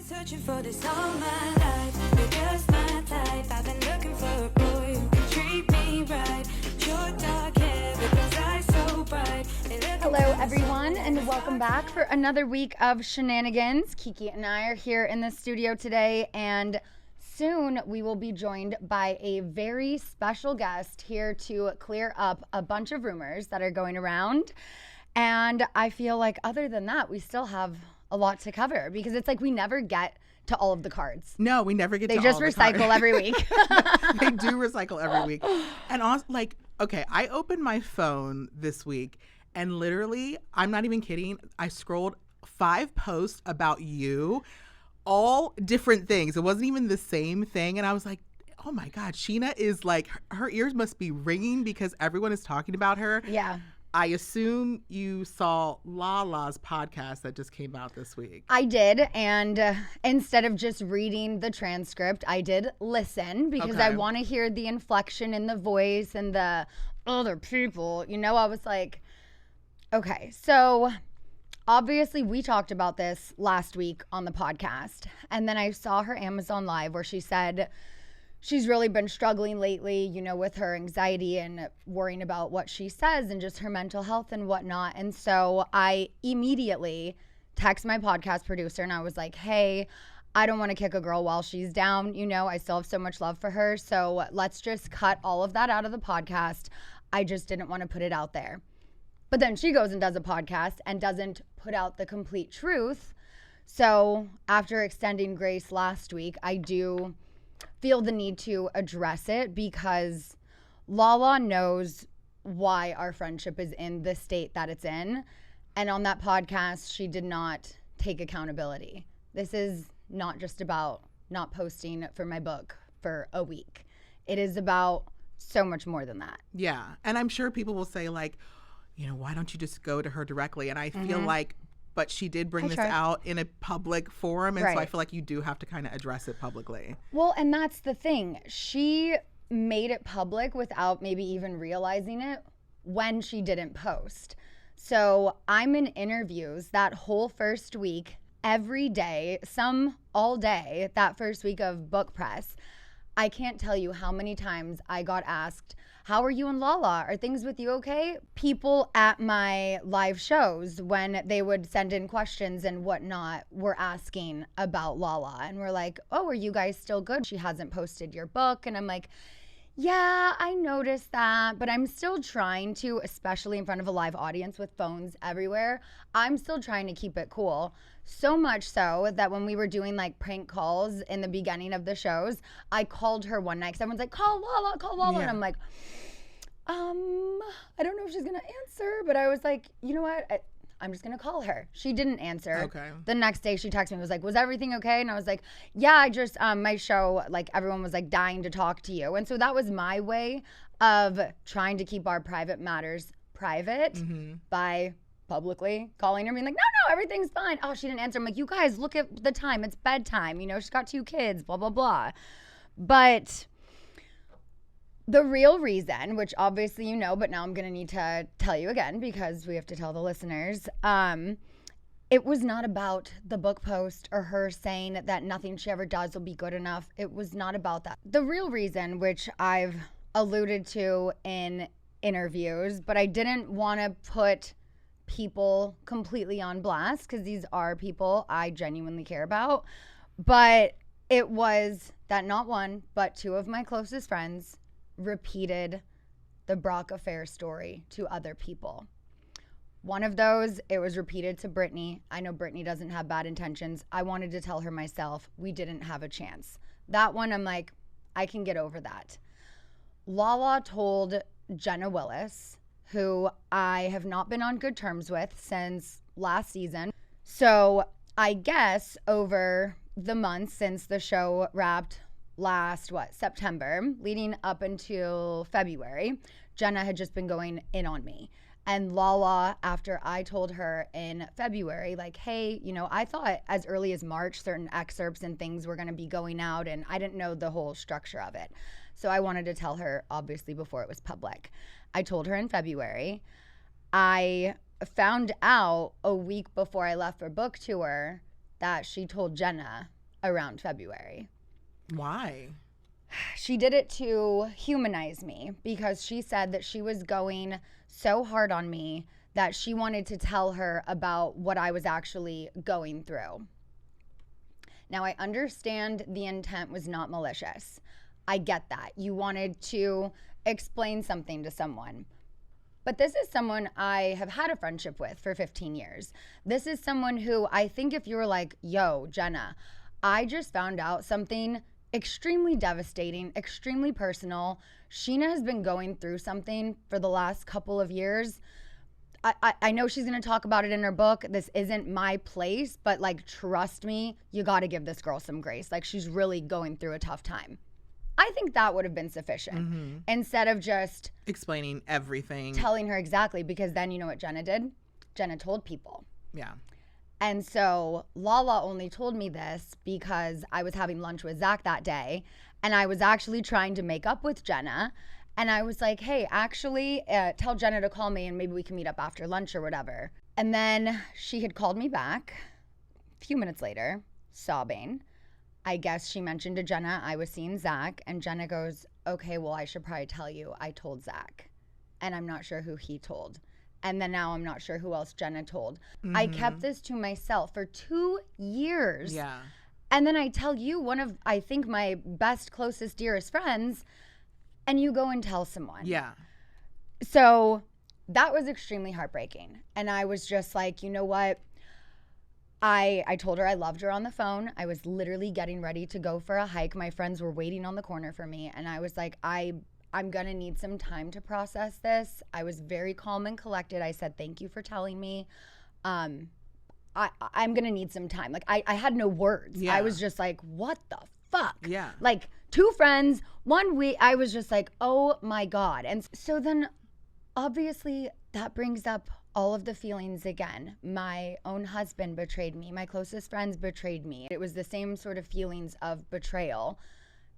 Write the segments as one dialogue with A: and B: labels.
A: Searching for this all my life. You're just my type. I've been looking for a boy who can treat me right. Your dark hair, but those eyes so bright.
B: Hello, everyone, and welcome back for another week of Scheananigans. Kiki and I are here in the studio today, and soon we will be joined by a very special guest here to clear up a bunch of rumors that are going around. And I feel like other than that, we still have a lot to cover because it's like we never get to all of the cards.
C: No, we never get to all
B: They
C: of the
B: just
C: cards.
B: recycle every week.
C: They do recycle every week. And also, like, okay, I opened my phone this week and literally, I'm not even kidding, I scrolled 5 posts about you, all different things. It wasn't even the same thing. And I was like, oh my God, Scheana is like, her ears must be ringing because everyone is talking about her.
B: Yeah.
C: I assume you saw Lala's podcast that just came out this week.
B: I did, and instead of just reading the transcript, I did listen because I want to hear the inflection in the voice and the other people. You know, I was like, okay, so obviously we talked about this last week on the podcast, and then I saw her Amazon Live where she said she's really been struggling lately, you know, with her anxiety and worrying about what she says and just her mental health and whatnot. And so I immediately text my podcast producer and I was like, hey, I don't want to kick a girl while she's down. You know, I still have so much love for her. So let's just cut all of that out of the podcast. I just didn't want to put it out there. But then she goes and does a podcast and doesn't put out the complete truth. So after extending grace last week, I do feel the need to address it because Lala knows why our friendship is in the state that it's in. And on that podcast, she did not take accountability. This is not just about not posting for my book for a week. It is about so much more than that.
C: Yeah. And I'm sure people will say, like, you know, why don't you just go to her directly? And I feel like, but she did bring this out in a public forum. And so I feel like you do have to kind of address it publicly.
B: Well, and that's the thing. She made it public without maybe even realizing it when she didn't post. So I'm in interviews that whole first week, every day, some all day, that first week of book press. I can't tell you how many times I got asked, how are you and Lala? Are things with you okay? People at my live shows, when they would send in questions and whatnot, were asking about Lala. And we're like, oh, are you guys still good? She hasn't posted your book. And I'm like, yeah, I noticed that, but I'm still trying to, especially in front of a live audience with phones everywhere, I'm still trying to keep it cool. So much so that when we were doing like prank calls in the beginning of the shows, I called her one night because everyone's like, call Lala.
C: Yeah.
B: And I'm like, I don't know if she's going to answer, but I was like, you know what? I'm just going to call her. She didn't answer.
C: Okay.
B: The next day she texted me and was like, was everything okay? And I was like, yeah, I just, my show, like everyone was like dying to talk to you. And so that was my way of trying to keep our private matters private by publicly calling her and being like, no, everything's fine. Oh, she didn't answer. I'm like, you guys, look at the time. It's bedtime. You know, she's got 2 kids, blah, blah, blah. But the real reason, which obviously you know, but now I'm going to need to tell you again because we have to tell the listeners, it was not about the book post or her saying that nothing she ever does will be good enough. It was not about that. The real reason, which I've alluded to in interviews, but I didn't want to put people completely on blast because these are people I genuinely care about, but it was that not one, but 2 of my closest friends repeated the RHOC affair story to other people. One of those, it was repeated to Brittany. I know Brittany doesn't have bad intentions. I wanted to tell her myself. We didn't have a chance. That one, I'm like, I can get over that. Lala told Jenna Willis, who I have not been on good terms with since last season. So I guess over the months since the show wrapped last, September, leading up until February, Jenna had just been going in on me. And Lala, after I told her in February, like, hey, you know, I thought as early as March, certain excerpts and things were going to be going out, and I didn't know the whole structure of it. So I wanted to tell her, obviously, before it was public. I told her in February. I found out a week before I left for book tour that she told Jenna around February.
C: Why?
B: She did it to humanize me because she said that she was going so hard on me that she wanted to tell her about what I was actually going through. Now, I understand the intent was not malicious. I get that. You wanted to explain something to someone. But this is someone I have had a friendship with for 15 years. This is someone who I think if you were like, yo, Jenna, I just found out something extremely devastating, extremely personal. Scheana has been going through something for the last couple of years. I know she's going to talk about it in her book. This isn't my place, but like, trust me, you got to give this girl some grace. Like, she's really going through a tough time. I think that would have been sufficient instead of just
C: explaining everything,
B: telling her exactly, because then you know what Jenna did? Jenna told people.
C: Yeah.
B: And so Lala only told me this because I was having lunch with Zach that day, and I was actually trying to make up with Jenna. And I was like, hey, actually, tell Jenna to call me and maybe we can meet up after lunch or whatever. And then she had called me back a few minutes later, sobbing. I guess she mentioned to Jenna I was seeing Zach, and Jenna goes, okay, well, I should probably tell you I told Zach, and I'm not sure who he told. And then now I'm not sure who else Jenna told. I kept this to myself for 2 years.
C: Yeah.
B: And then I tell you, one of, I think, my best, closest, dearest friends, and you go and tell someone.
C: Yeah.
B: So that was extremely heartbreaking. And I was just like, you know what? I told her I loved her on the phone. I was literally getting ready to go for a hike. My friends were waiting on the corner for me. And I was like, I'm going to need some time to process this. I was very calm and collected. I said, thank you for telling me. I'm going to need some time. Like, I had no words.
C: Yeah.
B: I was just like, what the fuck?
C: Yeah.
B: Like, 2 friends, 1 week. I was just like, oh my God. And so then obviously that brings up all of the feelings again. My own husband betrayed me. My closest friends betrayed me. It was the same sort of feelings of betrayal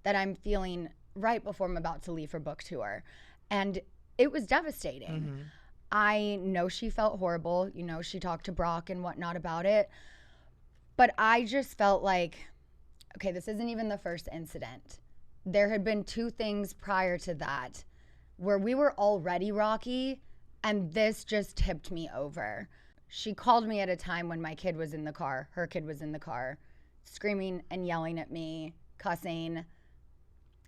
B: that I'm feeling right before I'm about to leave for book tour. And it was devastating. I know she felt horrible. You know, she talked to Brock and whatnot about it. But I just felt like, okay, this isn't even the first incident. There had been 2 things prior to that where we were already rocky, and this just tipped me over. She called me at a time when my kid was in the car, her kid was in the car, screaming and yelling at me, cussing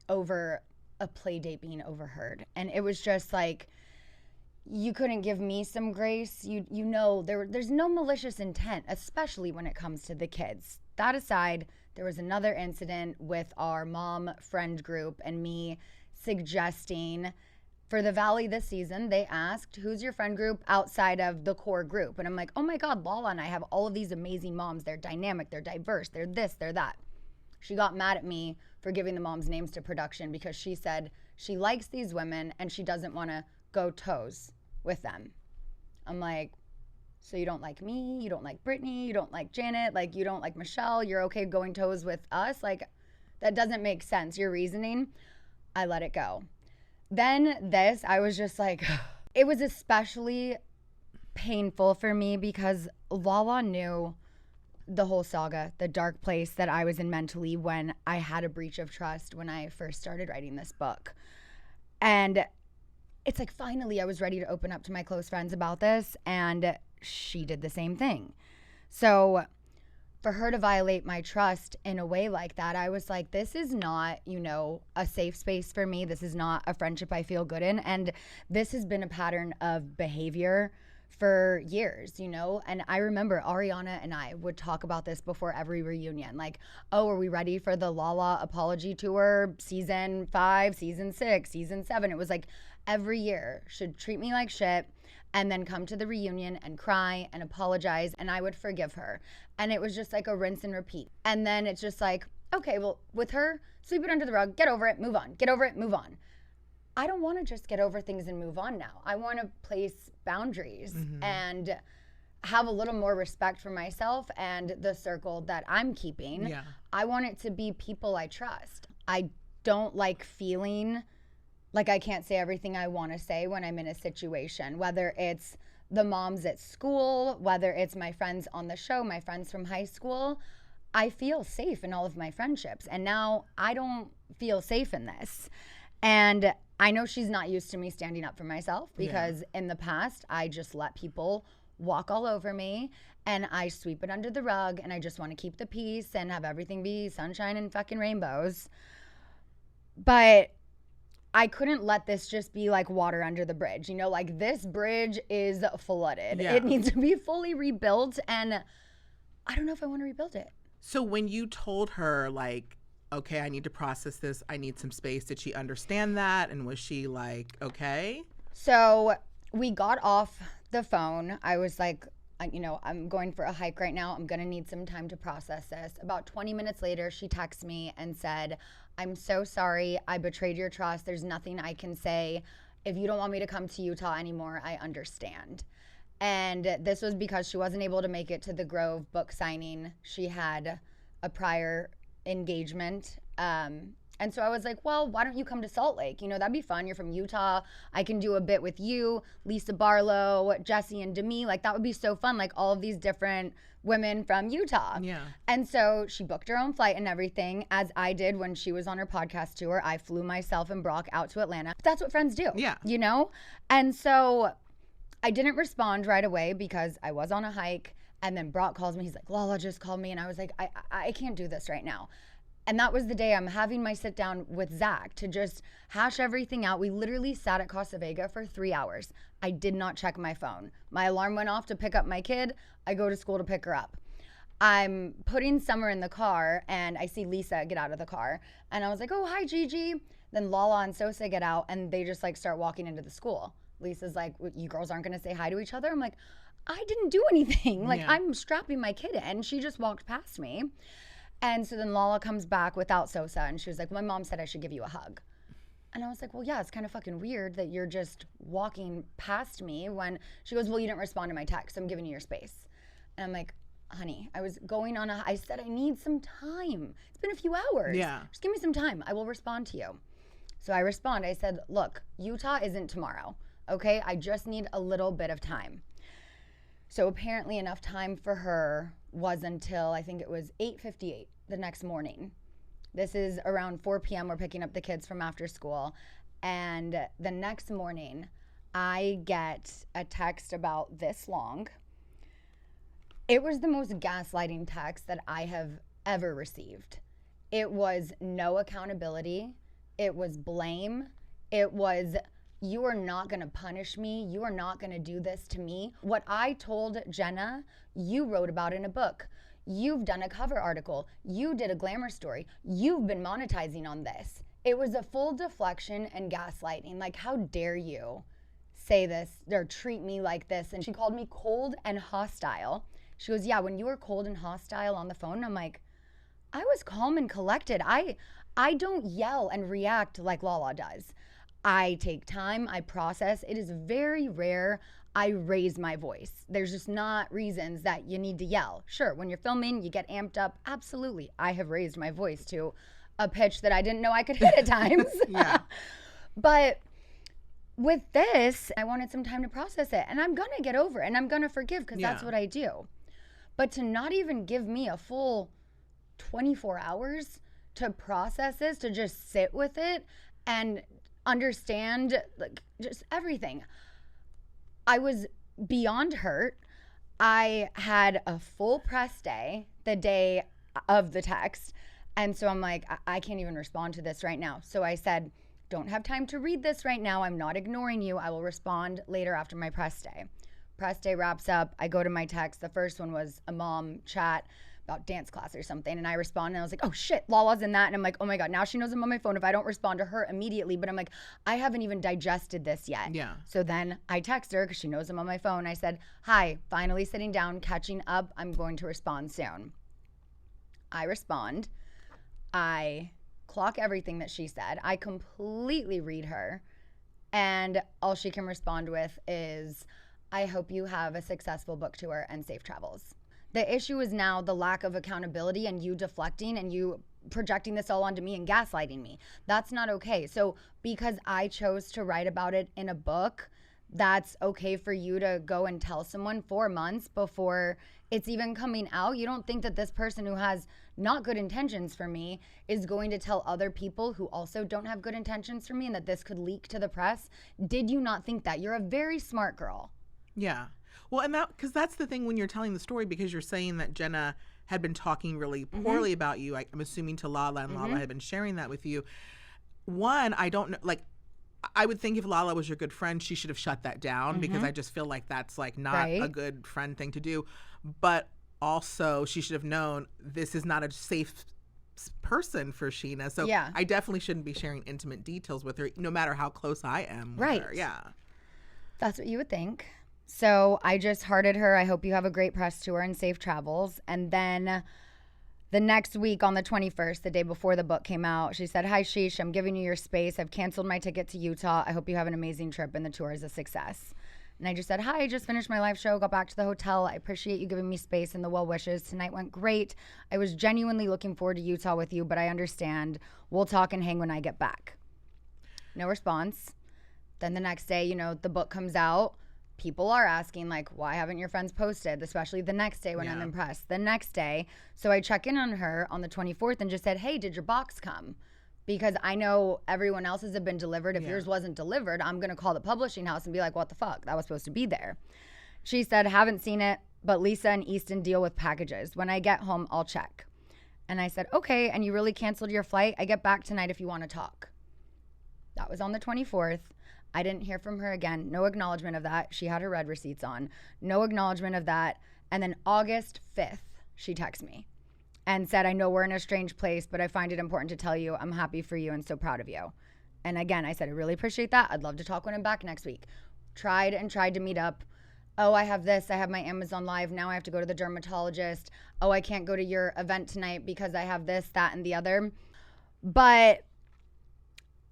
B: over a play date being overheard. And it was just like, you couldn't give me some grace. You know, there's no malicious intent, especially when it comes to the kids. That aside, there was another incident with our mom friend group and me suggesting for the Valley this season, they asked, who's your friend group outside of the core group? And I'm like, oh my God, Lala and I have all of these amazing moms. They're dynamic, they're diverse, they're this, they're that. She got mad at me for giving the moms' names to production because she said she likes these women and she doesn't want to go toes with them. I'm like, so you don't like me, you don't like Brittany, you don't like Janet, like you don't like Michelle, you're okay going toes with us? Like, that doesn't make sense, your reasoning. I let it go. Then this, I was just like, it was especially painful for me because Lala knew the whole saga, the dark place that I was in mentally when I had a breach of trust when I first started writing this book. And it's like, finally, I was ready to open up to my close friends about this, and she did the same thing. So for her to violate my trust in a way like that, I was like, this is not, you know, a safe space for me. This is not a friendship I feel good in. And this has been a pattern of behavior for years, you know? And I remember Ariana and I would talk about this before every reunion. Like, oh, are we ready for the Lala apology tour, season 5, season 6, season 7? It was like every year should treat me like shit and then come to the reunion and cry and apologize, and I would forgive her. And it was just like a rinse and repeat. And then it's just like, okay, well, with her, sweep it under the rug, get over it, move on, get over it, move on. I don't want to just get over things and move on now. I want to place boundaries and have a little more respect for myself and the circle that I'm keeping.
C: Yeah.
B: I want it to be people I trust. I don't like feeling like I can't say everything I want to say when I'm in a situation, whether it's the moms at school, whether it's my friends on the show, my friends from high school. I feel safe in all of my friendships. And now I don't feel safe in this. And I know she's not used to me standing up for myself because in the past, I just let people walk all over me and I sweep it under the rug and I just want to keep the peace and have everything be sunshine and fucking rainbows. But I couldn't let this just be like water under the bridge. You know, like this bridge is flooded.
C: Yeah.
B: It needs to be fully rebuilt. And I don't know if I want to rebuild it.
C: So when you told her, like, okay, I need to process this, I need some space, did she understand that? And was she like, okay?
B: So we got off the phone. I was like, you know, I'm going for a hike right now. I'm going to need some time to process this. About 20 minutes later, she texted me and said, I'm so sorry. I betrayed your trust. There's nothing I can say. If you don't want me to come to Utah anymore, I understand. And this was because she wasn't able to make it to the Grove book signing. She had a prior engagement. And so I was like, well, why don't you come to Salt Lake? You know, that'd be fun. You're from Utah. I can do a bit with you, Lisa Barlow, Jesse and Demi. Like, that would be so fun. Like, all of these different women from Utah.
C: Yeah.
B: And so she booked her own flight and everything, as I did when she was on her podcast tour. I flew myself and Brock out to Atlanta. That's what friends do.
C: Yeah.
B: You know? And so I didn't respond right away because I was on a hike. And then Brock calls me. He's like, Lala just called me. And I was like, I can't do this right now. And that was the day I'm having my sit down with Zach to just hash everything out. We literally sat at Costa Vega for 3 hours. I did not check my phone. My alarm went off to pick up my kid. I go to school to pick her up. I'm putting Summer in the car and I see Lisa get out of the car. And I was like, oh, hi, Gigi. Then Lala and Sosa get out and they just like start walking into the school. Lisa's like, you girls aren't going to say hi to each other? I'm like, I didn't do anything. Like, I'm strapping my kid in. She just walked past me. And so then Lala comes back without Sosa and she was like, my mom said I should give you a hug. And I was like, well, yeah, it's kind of fucking weird that you're just walking past me when she goes, well, you didn't respond to my text. So I'm giving you your space. And I'm like, honey, I was going on I said, I need some time. It's been a few hours.
C: Yeah.
B: Just give me some time. I will respond to you. So I respond. I said, look, Utah isn't tomorrow. Okay. I just need a little bit of time. So apparently enough time for her was until I think it was 8:58 the next morning. This is around 4 p.m. We're picking up the kids from after school. And the next morning, I get a text about this long. It was the most gaslighting text that I have ever received. It was no accountability. It was blame. It was, you are not going to punish me. You are not going to do this to me. What I told Jenna, you wrote about in a book. You've done a cover article. You did a glamour story. You've been monetizing on this. It was a full deflection and gaslighting. Like, how dare you say this or treat me like this? And she called me cold and hostile. She goes, yeah, when you were cold and hostile on the phone, I'm like, I was calm and collected. I don't yell and react like Lala does. I take time, I process. It is very rare I raise my voice. There's just not reasons that you need to yell. Sure, when you're filming, you get amped up. Absolutely. I have raised my voice to a pitch that I didn't know I could hit at times.
C: Yeah.
B: But with this, I wanted some time to process it. And I'm going to get over it. And I'm going to forgive because that's what I do. But to not even give me a full 24 hours to process this, to just sit with it and understand like just everything. I was beyond hurt. I had a full press day the day of the text. And so I'm like, I can't even respond to this right now. So I said, don't have time to read this right now. I'm not ignoring you. I will respond later after my press day. Press day wraps up. I go to my text. The first one was a mom chat about dance class or something. And I respond and I was like, oh shit, Lala's in that. And I'm like, oh my God, now she knows I'm on my phone if I don't respond to her immediately. But I'm like, I haven't even digested this yet.
C: Yeah.
B: So then I text her because she knows I'm on my phone. I said, hi, finally sitting down, catching up. I'm going to respond soon. I respond. I clock everything that she said. I completely read her. And all she can respond with is, I hope you have a successful book tour and safe travels. The issue is now the lack of accountability and you deflecting and you projecting this all onto me and gaslighting me. That's not okay. So because I chose to write about it in a book, that's okay for you to go and tell someone 4 months before it's even coming out. You don't think that this person who has not good intentions for me is going to tell other people who also don't have good intentions for me and that this could leak to the press? Did you not think that? You're a very smart girl.
C: Yeah. Well, and because that's the thing when you're telling the story, because you're saying that Jenna had been talking really poorly about you. I'm assuming to Lala, and Lala had been sharing that with you. One, I don't know, like, I would think if Lala was your good friend, she should have shut that down, because I just feel like that's like not a good friend thing to do. But also, she should have known this is not a safe person for Scheana. So I definitely shouldn't be sharing intimate details with her, no matter how close I am with her. Yeah.
B: That's what you would think. So I just hearted her. I hope you have a great press tour and safe travels. And then the next week on the 21st, the day before the book came out, she said, "Hi, Sheesh, I'm giving you your space. I've canceled my ticket to Utah. I hope you have an amazing trip and the tour is a success." And I just said, "Hi, I just finished my live show, got back to the hotel. I appreciate you giving me space and the well wishes. Tonight went great. I was genuinely looking forward to Utah with you, but I understand. We'll talk and hang when I get back." No response. Then the next day, you know, the book comes out. People are asking, like, why haven't your friends posted? Especially the next day when I'm impressed. The next day, so I check in on her on the 24th and just said, "Hey, did your box come?" Because I know everyone else's have been delivered. If yours wasn't delivered, I'm going to call the publishing house and be like, "What the fuck? That was supposed to be there." She said, "Haven't seen it, but Lisa and Easton deal with packages. When I get home, I'll check." And I said, "Okay, and you really canceled your flight? I get back tonight if you want to talk." That was on the 24th. I didn't hear from her again. No acknowledgement of that. She had her red receipts on. No acknowledgement of that. And then August 5th, she texted me and said, "I know we're in a strange place, but I find it important to tell you I'm happy for you and so proud of you." And again, I said, "I really appreciate that. I'd love to talk when I'm back next week." Tried to meet up. "Oh, I have this. I have my Amazon Live. Now I have to go to the dermatologist. Oh, I can't go to your event tonight because I have this, that, and the other." But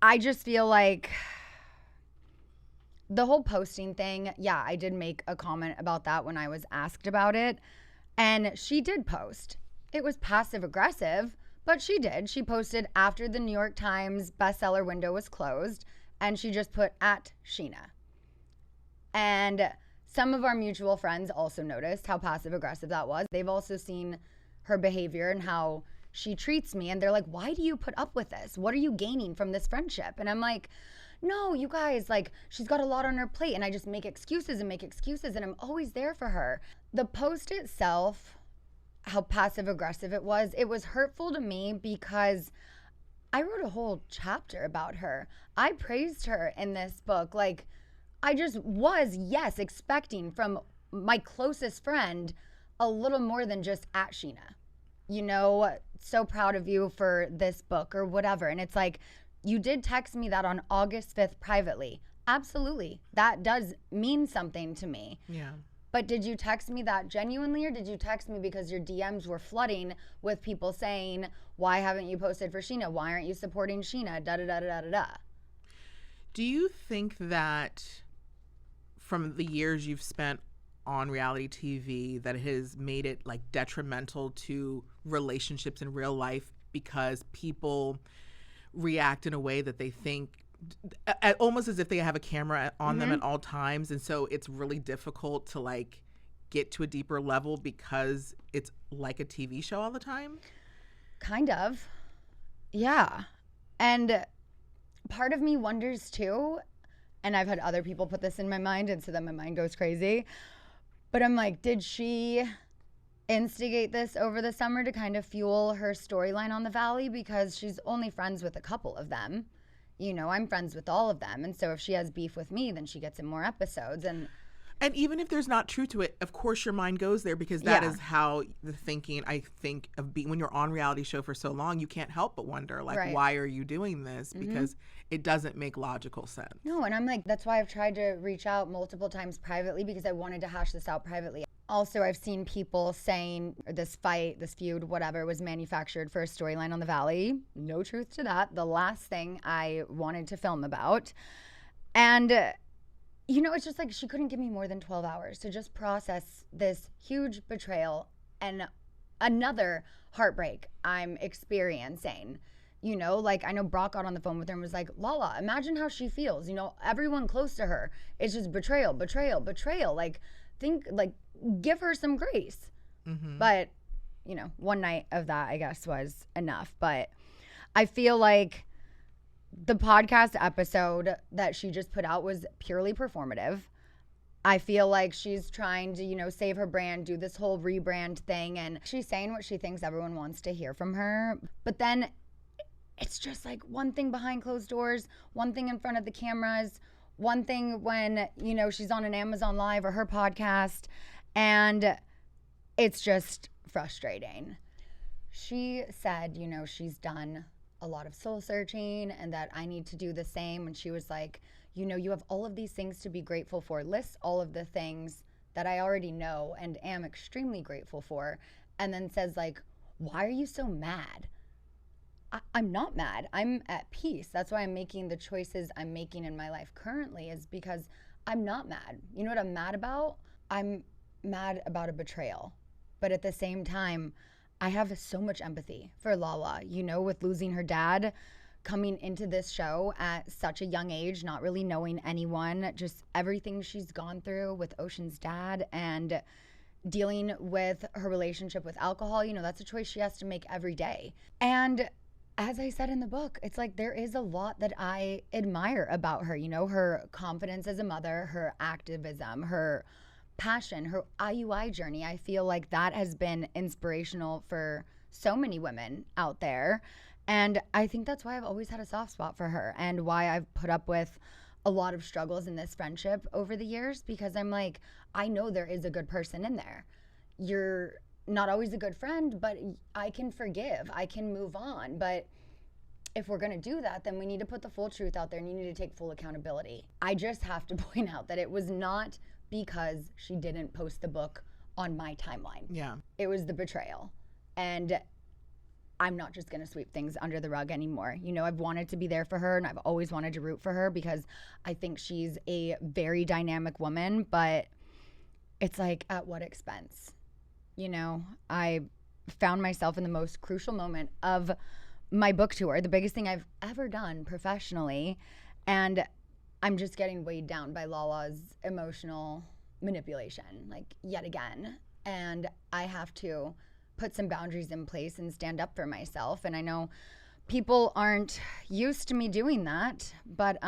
B: I just feel like the whole posting thing, yeah, I did make a comment about that when I was asked about it. And she did post. It was passive aggressive, but she did. She posted after the New York Times bestseller window was closed, and she just put @Scheana. And some of our mutual friends also noticed how passive aggressive that was. They've also seen her behavior and how she treats me, and they're like, "Why do you put up with this? What are you gaining from this friendship?" And I'm like, "No, you guys, like, she's got a lot on her plate," and I just make excuses, and I'm always there for her. The post itself, how passive aggressive it was hurtful to me because I wrote a whole chapter about her. I praised her in this book. Like, I just was, yes, expecting from my closest friend a little more than just @Scheana. You know, so proud of you for this book or whatever. And it's like, you did text me that on August 5th privately. Absolutely. That does mean something to me.
C: Yeah.
B: But did you text me that genuinely, or did you text me because your DMs were flooding with people saying, "Why haven't you posted for Scheana? Why aren't you supporting Scheana? Da da da da da da."
C: Do you think that from the years you've spent on reality TV that it has made it like detrimental to relationships in real life because people react in a way that they think almost as if they have a camera on them at all times, and so it's really difficult to like get to a deeper level because it's like a TV show all the time?
B: Kind of. Yeah. And part of me wonders too, and I've had other people put this in my mind, and so then my mind goes crazy, but I'm like, did she instigate this over the summer to kind of fuel her storyline on the Valley? Because she's only friends with a couple of them. You know, I'm friends with all of them. And so if she has beef with me, then she gets in more episodes. And
C: even if there's not truth to it, of course your mind goes there, because that is how the thinking, I think, of being when you're on reality show for so long, you can't help but wonder, like, why are you doing this? Because it doesn't make logical sense.
B: No, and I'm like, that's why I've tried to reach out multiple times privately, because I wanted to hash this out privately. Also, I've seen people saying this fight, this feud, whatever, was manufactured for a storyline on the Valley. No truth to that. The last thing I wanted to film about. And you know, it's just like she couldn't give me more than 12 hours to just process this huge betrayal and another heartbreak I'm experiencing. You know, like I know Brock got on the phone with her and was like, Lala, imagine how she feels. You know, everyone close to her. It's just betrayal, betrayal, betrayal. Like, give her some grace. But, you know, one night of that, I guess, was enough. But I feel like the podcast episode that she just put out was purely performative. I feel like she's trying to, you know, save her brand, do this whole rebrand thing. And she's saying what she thinks everyone wants to hear from her. But then it's just like one thing behind closed doors, one thing in front of the cameras, one thing when, you know, she's on an Amazon Live or her podcast. And it's just frustrating. She said, you know, she's done a lot of soul searching and that I need to do the same. And she was like, you know, you have all of these things to be grateful for. List all of the things that I already know and am extremely grateful for. And then says like, why are you so mad? I'm not mad. I'm at peace. That's why I'm making the choices I'm making in my life currently, is because I'm not mad. You know what I'm mad about? I'm mad about a betrayal. But at the same time, I have so much empathy for Lala, you know, with losing her dad, coming into this show at such a young age, not really knowing anyone, just everything she's gone through with Ocean's dad and dealing with her relationship with alcohol. You know, that's a choice she has to make every day. And as I said in the book, it's like there is a lot that I admire about her, you know, her confidence as a mother, her activism, her passion, her IUI journey. I feel like that has been inspirational for so many women out there. And I think that's why I've always had a soft spot for her and why I've put up with a lot of struggles in this friendship over the years, because I'm like, I know there is a good person in there. You're not always a good friend, but I can forgive. I can move on. But if we're going to do that, then we need to put the full truth out there and you need to take full accountability. I just have to point out that it was not because she didn't post the book on my timeline.
C: Yeah.
B: It was the betrayal. And I'm not just going to sweep things under the rug anymore. You know, I've wanted to be there for her and I've always wanted to root for her because I think she's a very dynamic woman, but it's like, at what expense? You know, I found myself in the most crucial moment of my book tour, the biggest thing I've ever done professionally, and I'm just getting weighed down by Lala's emotional manipulation, like yet again. And I have to put some boundaries in place and stand up for myself. And I know people aren't used to me doing that, but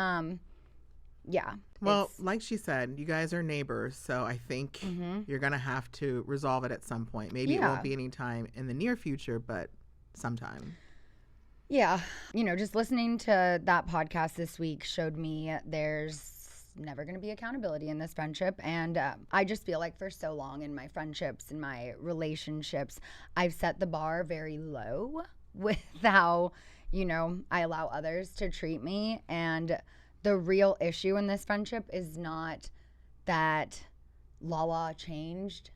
B: yeah.
C: Well, like she said, you guys are neighbors, so I think you're going to have to resolve it at some point. Maybe it won't be any time in the near future, but sometime.
B: Yeah. You know, just listening to that podcast this week showed me there's never going to be accountability in this friendship. And I just feel like for so long in my friendships and my relationships, I've set the bar very low with how, you know, I allow others to treat me. And the real issue in this friendship is not that Lala changed.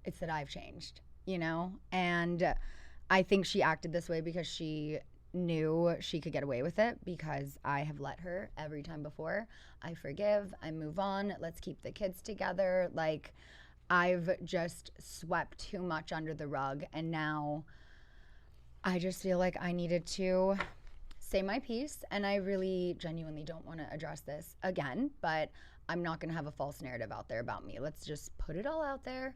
B: It's that I've changed, you know? And I think she acted this way because she knew she could get away with it because I have let her every time before. I forgive, I move on, let's keep the kids together. Like, I've just swept too much under the rug, and now I just feel like I needed to say my piece, and I really genuinely don't want to address this again, but I'm not going to have a false narrative out there about me. Let's just put it all out there.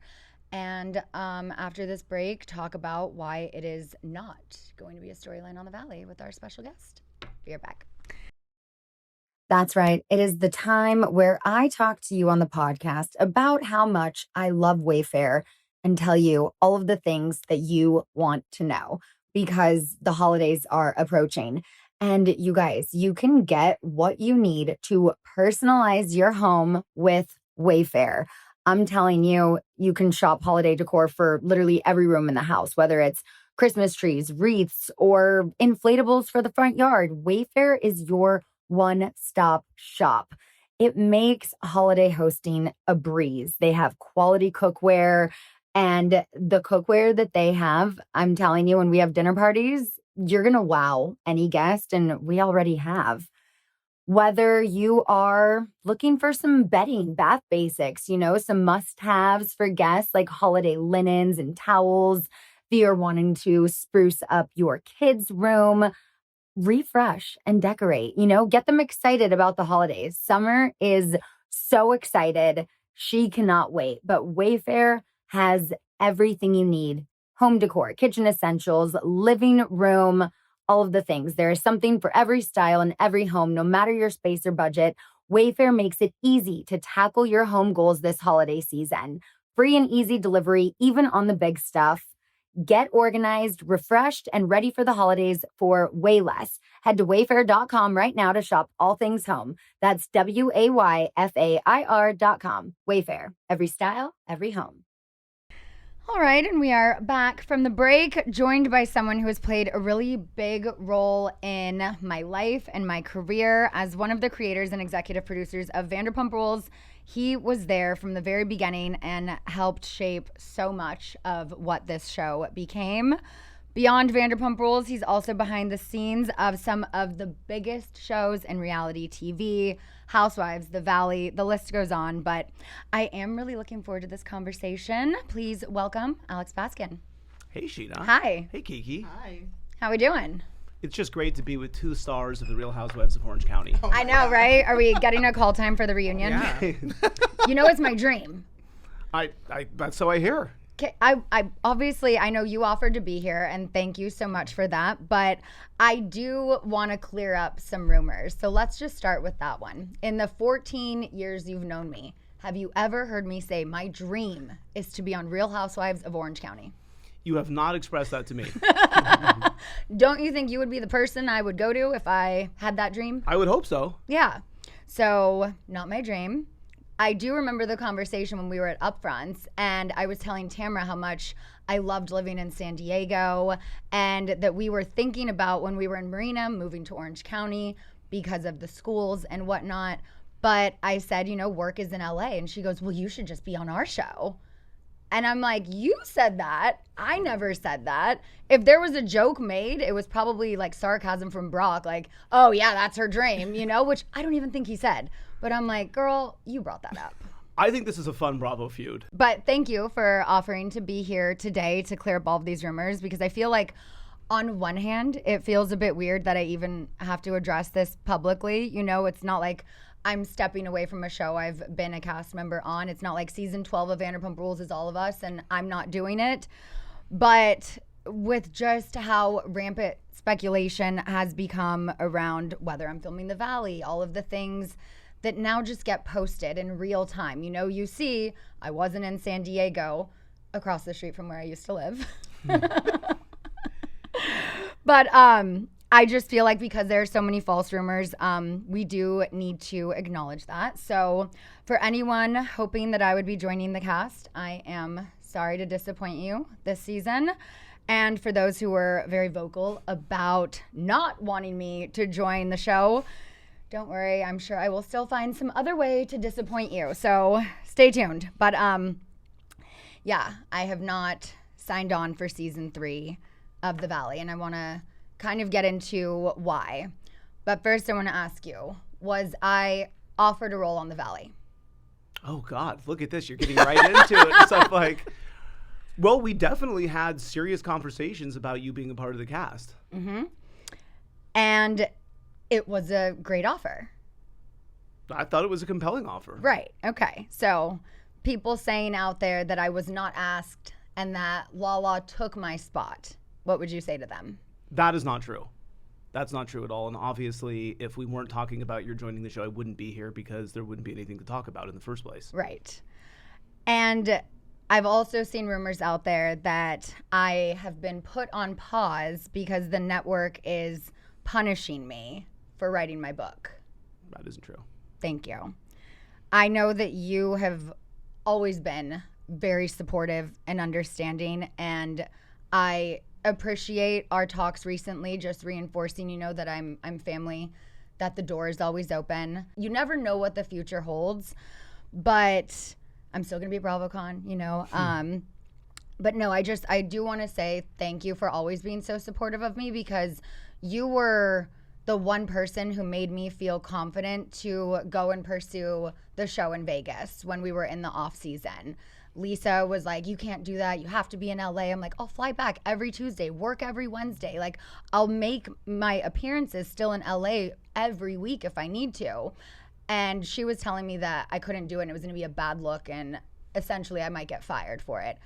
B: And after this break, talk about why it is not going to be a storyline on the Valley with our special guest. Be right back. That's right. It is the time where I talk to you on the podcast about how much I love Wayfair and tell you all of the things that you want to know because the holidays are approaching. And you guys, you can get what you need to personalize your home with Wayfair. I'm telling you, you can shop holiday decor for literally every room in the house, whether it's Christmas trees, wreaths, or inflatables for the front yard. Wayfair is your one-stop shop. It makes holiday hosting a breeze. They have quality cookware, and the cookware that they have, I'm telling you, when we have dinner parties, you're going to wow any guest, and we already have. Whether you are looking for some bedding, bath basics, you know, some must-haves for guests like holiday linens and towels, if you're wanting to spruce up your kids' room, refresh and decorate, get them excited about the holidays. Summer is so excited. She cannot wait. But Wayfair has everything you need: home decor, kitchen essentials, living room, all of the things. There is something for every style and every home, no matter your space or budget. Wayfair makes it easy to tackle your home goals this holiday season. Free and easy delivery, even on the big stuff. Get organized, refreshed, and ready for the holidays for way less. Head to wayfair.com right now to shop all things home. That's WAYFAIR.com. Wayfair, every style, every home. All right, and we are back from the break, joined by someone who has played a really big role in my life and my career as one of the creators and executive producers of Vanderpump Rules. He was there from the very beginning and helped shape so much of what this show became. Beyond Vanderpump Rules, he's also behind the scenes of some of the biggest shows in reality TV, Housewives, The Valley, the list goes on. But I am really looking forward to this conversation. Please welcome Alex Baskin.
D: Hey, Scheana.
B: Hi.
D: Hey, Kiki.
C: Hi.
B: How we doing?
D: It's just great to be with 2 stars of the Real Housewives of Orange County.
B: I know, right? Are we getting a call time for the reunion?
C: Yeah.
B: It's my dream.
D: That's so I hear.
B: Okay, I obviously, I know you offered to be here, and thank you so much for that, but I do want to clear up some rumors. So let's just start with that one. In the 14 years you've known me, have you ever heard me say my dream is to be on Real Housewives of Orange County?
D: You have not expressed that to me.
B: Don't you think you would be the person I would go to if I had that dream?
D: I would hope so.
B: Yeah. So, not my dream. I do remember the conversation when we were at Upfronts, and I was telling Tamra how much I loved living in San Diego, and that we were thinking about when we were in Marina moving to Orange County because of the schools and whatnot. But I said, work is in LA. And she goes, well, you should just be on our show. And I'm like, you said that. I never said that. If there was a joke made, it was probably like sarcasm from Brock, like, oh yeah, that's her dream, which I don't even think he said. But I'm like, girl, you brought that up.
D: I think this is a fun Bravo feud.
B: But thank you for offering to be here today to clear up all of these rumors, because I feel like on one hand, it feels a bit weird that I even have to address this publicly. It's not like I'm stepping away from a show I've been a cast member on. It's not like season 12 of Vanderpump Rules is all of us and I'm not doing it. But with just how rampant speculation has become around whether I'm filming The Valley, all of the things that now just get posted in real time. You see, I wasn't in San Diego, across the street from where I used to live. But I just feel like because there are so many false rumors, we do need to acknowledge that. So for anyone hoping that I would be joining the cast, I am sorry to disappoint you this season. And for those who were very vocal about not wanting me to join the show, don't worry, I'm sure I will still find some other way to disappoint you. So stay tuned. But yeah, I have not signed on for season 3 of The Valley, and I want to kind of get into why. But first I want to ask you, was I offered a role on The Valley?
D: Oh God, look at this. You're getting right into it. It's like, well, we definitely had serious conversations about you being a part of the cast.
B: Mm-hmm. And it was a great offer.
D: I thought it was a compelling offer.
B: Right. Okay. So people saying out there that I was not asked and that Lala took my spot, what would you say to them?
D: That is not true. That's not true at all. And obviously, if we weren't talking about your joining the show, I wouldn't be here because there wouldn't be anything to talk about in the first place.
B: Right. And I've also seen rumors out there that I have been put on pause because the network is punishing me for writing my book.
D: That isn't true.
B: Thank you. I know that you have always been very supportive and understanding, and I appreciate our talks recently, just reinforcing, that I'm family, that the door is always open. You never know what the future holds, but I'm still gonna be BravoCon, But no, I do want to say thank you for always being so supportive of me, because you were the one person who made me feel confident to go and pursue the show in Vegas when we were in the off season. Lisa was like, you can't do that. You have to be in LA. I'm like, I'll fly back every Tuesday, work every Wednesday. Like, I'll make my appearances still in LA every week if I need to. And she was telling me that I couldn't do it and it was going to be a bad look and essentially I might get fired for it.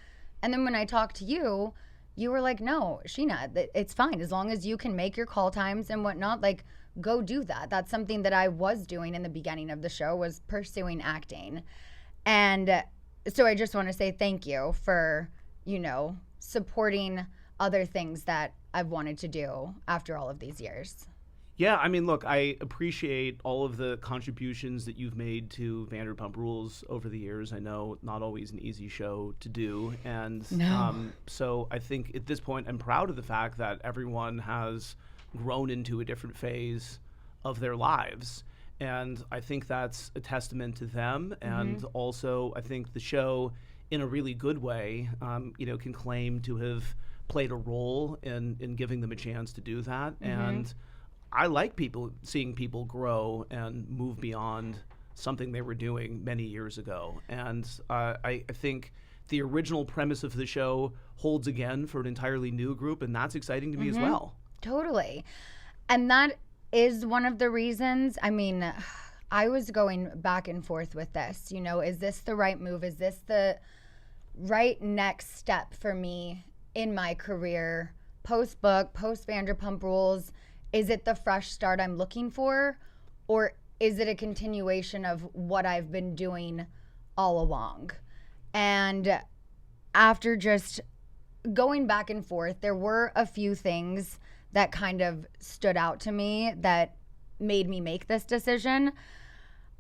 B: And then when I talked to you, you were like, no, Scheana, it's fine. As long as you can make your call times and whatnot, like, go do that. That's something that I was doing in the beginning of the show, was pursuing acting. And so I just want to say thank you for, you know, supporting other things that I've wanted to do after all of these years.
D: Yeah, I mean, look, I appreciate all of the contributions that you've made to Vanderpump Rules over the years. I know not always an easy show to do. And so I think at this point, I'm proud of the fact that everyone has grown into a different phase of their lives. And I think that's a testament to them. And also, I think the show, in a really good way, you know, can claim to have played a role in giving them a chance to do that. And I like seeing people grow and move beyond something they were doing many years ago. And I think the original premise of the show holds again for an entirely new group, and that's exciting to me as well.
B: Totally. And that is one of the reasons. I mean, I was going back and forth with this. You know, is this the right move? Is this the right next step for me in my career? Post-book, post-Vanderpump Rules, is it the fresh start I'm looking for? Or is it a continuation of what I've been doing all along? And after just going back and forth, there were a few things that kind of stood out to me that made me make this decision.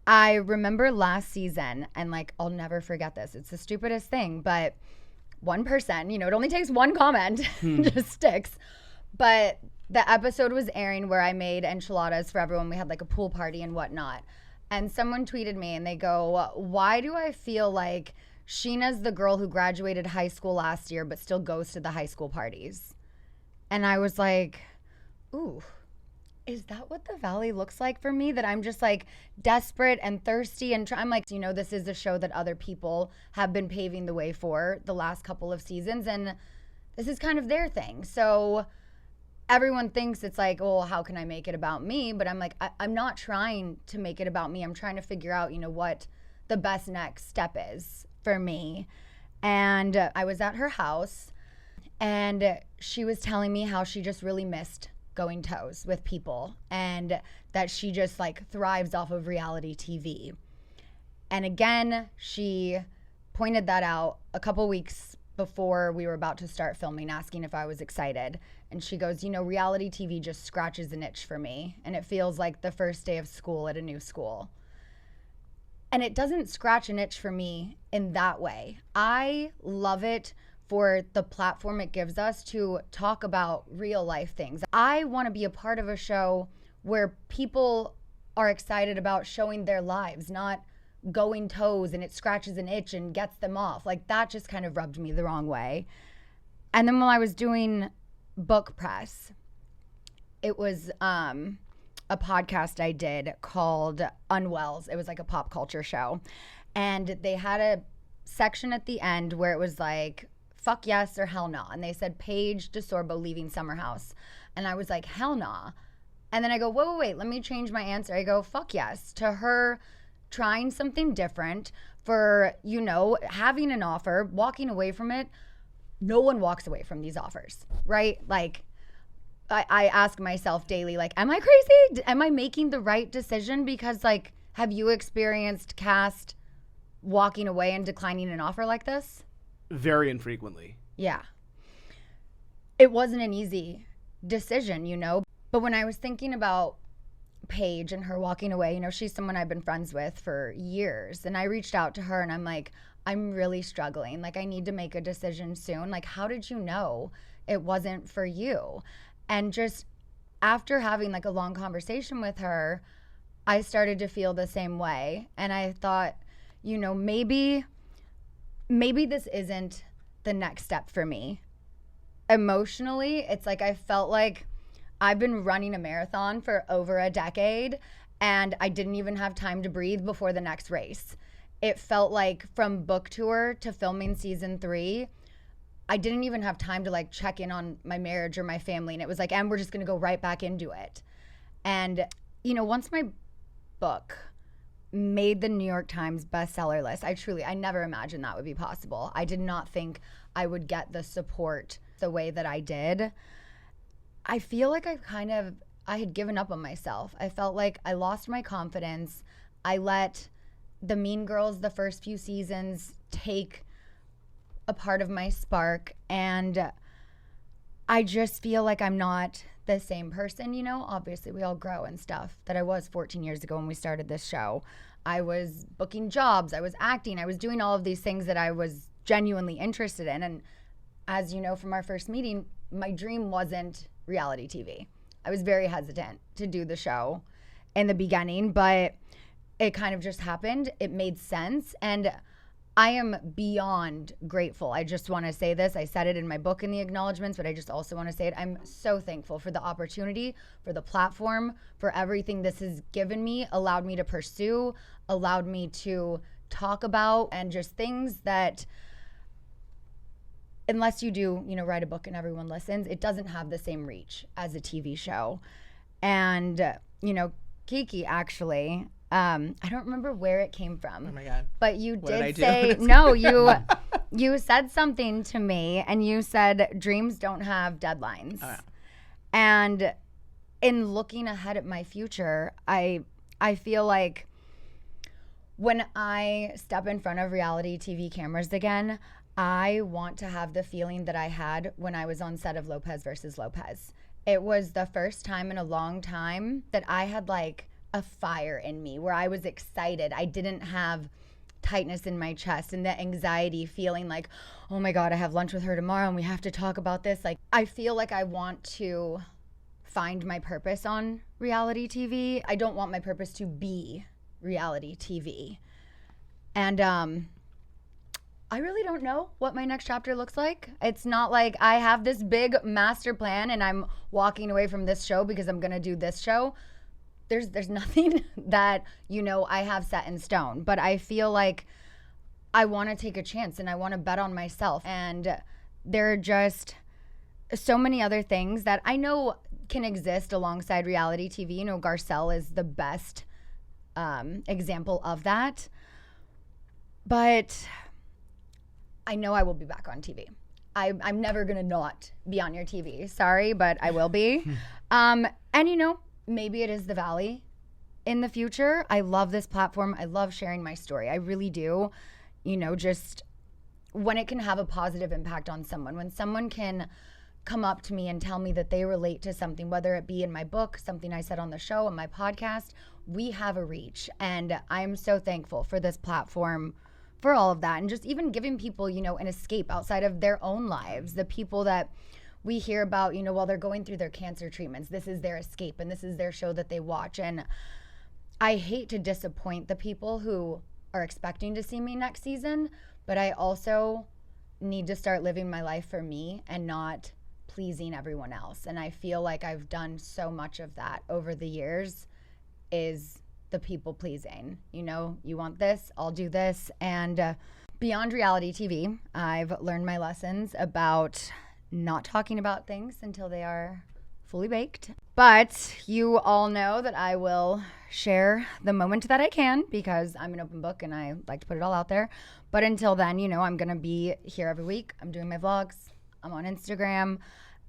B: I remember last season, and like, I'll never forget this. It's the stupidest thing, but one person, you know, it only takes one comment, just sticks. But the episode was airing where I made enchiladas for everyone. We had like a pool party and whatnot. And someone tweeted me and they go, why do I feel like Scheana's the girl who graduated high school last year but still goes to the high school parties? And I was like, ooh, is that what the Valley looks like for me? That I'm just like desperate and thirsty and I'm like, you know, this is a show that other people have been paving the way for the last couple of seasons. And this is kind of their thing. So everyone thinks it's like, oh, how can I make it about me? But I'm like, I'm not trying to make it about me. I'm trying to figure out, you know, what the best next step is for me. And I was at her house and she was telling me how she just really missed going toes with people and that she just like thrives off of reality TV. And again, she pointed that out a couple weeks before we were about to start filming, asking if I was excited. And she goes, you know, reality TV just scratches an itch for me. And it feels like the first day of school at a new school. And it doesn't scratch an itch for me in that way. I love it for the platform it gives us to talk about real life things. I want to be a part of a show where people are excited about showing their lives, not going toes and it scratches an itch and gets them off. Like, that just kind of rubbed me the wrong way. And then when I was doing book press, it was a podcast I did called Unwells. It was like a pop culture show. And they had a section at the end where it was like, fuck yes or hell nah. And they said Paige DeSorbo leaving Summer House. And I was like, hell nah. And then I go, wait, let me change my answer. I go, fuck yes to her trying something different, for, you know, having an offer, walking away from it. No one walks away from these offers, right? Like, I ask myself daily, like, am I crazy? Am I making the right decision? Because, like, have you experienced cast walking away and declining an offer like this?
D: Very infrequently.
B: Yeah. It wasn't an easy decision, you know? But when I was thinking about Paige and her walking away, you know, she's someone I've been friends with for years. And I reached out to her and I'm like, I'm really struggling. Like, I need to make a decision soon. Like, how did you know it wasn't for you? And just after having like a long conversation with her, I started to feel the same way. And I thought, you know, maybe this isn't the next step for me. Emotionally, it's like I felt like I've been running a marathon for over a decade and I didn't even have time to breathe before the next race. it felt like from book tour to filming season 3, I didn't even have time to like check in on my marriage or my family. And it was like, and we're just going to go right back into it. And, you know, once my book made the New York Times bestseller list, I never imagined that would be possible. I did not think I would get the support the way that I did. I feel like I had given up on myself. I felt like I lost my confidence. I let the Mean Girls, the first few seasons, take a part of my spark, and I just feel like I'm not the same person, you know? Obviously, we all grow and stuff, that I was 14 years ago when we started this show. I was booking jobs, I was acting, I was doing all of these things that I was genuinely interested in. And as you know from our first meeting, my dream wasn't reality TV. I was very hesitant to do the show in the beginning, but it kind of just happened. It made sense, and I am beyond grateful. I just want to say this. I said it in my book in the acknowledgments, but I just also want to say it. I'm so thankful for the opportunity, for the platform, for everything this has given me, allowed me to pursue, allowed me to talk about, and just things that, unless you do, you know, write a book and everyone listens, it doesn't have the same reach as a TV show. And, you know, Kiki actually, I don't remember where it came from.
C: Oh my God.
B: But you
C: What did I
B: did
C: do?
B: say, no, you said something to me, and you said dreams don't have deadlines.
C: Oh, yeah.
B: And in looking ahead at my future, I feel like when I step in front of reality TV cameras again, I want to have the feeling that I had when I was on set of Lopez versus Lopez. It was the first time in a long time that I had like a fire in me, where I was excited. I didn't have tightness in my chest and the anxiety, feeling like, oh my God, I have lunch with her tomorrow and we have to talk about this. Like, I feel like I want to find my purpose on reality TV. I don't want my purpose to be reality TV. And I really don't know what my next chapter looks like. It's not like I have this big master plan and I'm walking away from this show because I'm gonna do this show. There's nothing that, you know, I have set in stone, but I feel like I want to take a chance and I want to bet on myself. And there are just so many other things that I know can exist alongside reality TV. You know, Garcelle is the best example of that. But I know I will be back on TV. I'm never going to not be on your TV. Sorry, but I will be. And, you know, maybe it is the Valley in the future. I love this platform. I love sharing my story. I really do. You know, just when it can have a positive impact on someone, when someone can come up to me and tell me that they relate to something, whether it be in my book, something I said on the show, on my podcast, we have a reach. And I'm so thankful for this platform, for all of that. And just even giving people, you know, an escape outside of their own lives. The people that we hear about, you know, while they're going through their cancer treatments, this is their escape and this is their show that they watch. And I hate to disappoint the people who are expecting to see me next season, but I also need to start living my life for me and not pleasing everyone else. And I feel like I've done so much of that over the years, is the people pleasing. You know, you want this, I'll do this. And beyond reality TV, I've learned my lessons about not talking about things until they are fully baked. But you all know that I will share the moment that I can, because I'm an open book and I like to put it all out there. But until then, you know, I'm going to be here every week. I'm doing my vlogs. I'm on Instagram.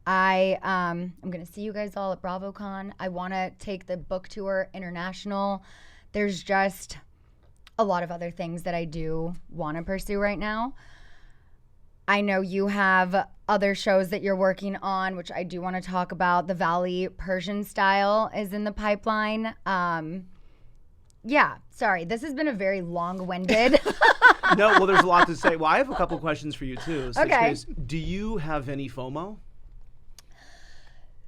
B: I'm going to see you guys all at BravoCon. I want to take the book tour international. There's just a lot of other things that I do want to pursue right now. I know you have other shows that you're working on, which I do want to talk about. The Valley Persian Style is in the pipeline. Yeah, sorry. This has been a very long-winded.
D: No, well, there's a lot to say. Well, I have a couple questions for you, too.
B: Okay.
D: Do you have any FOMO?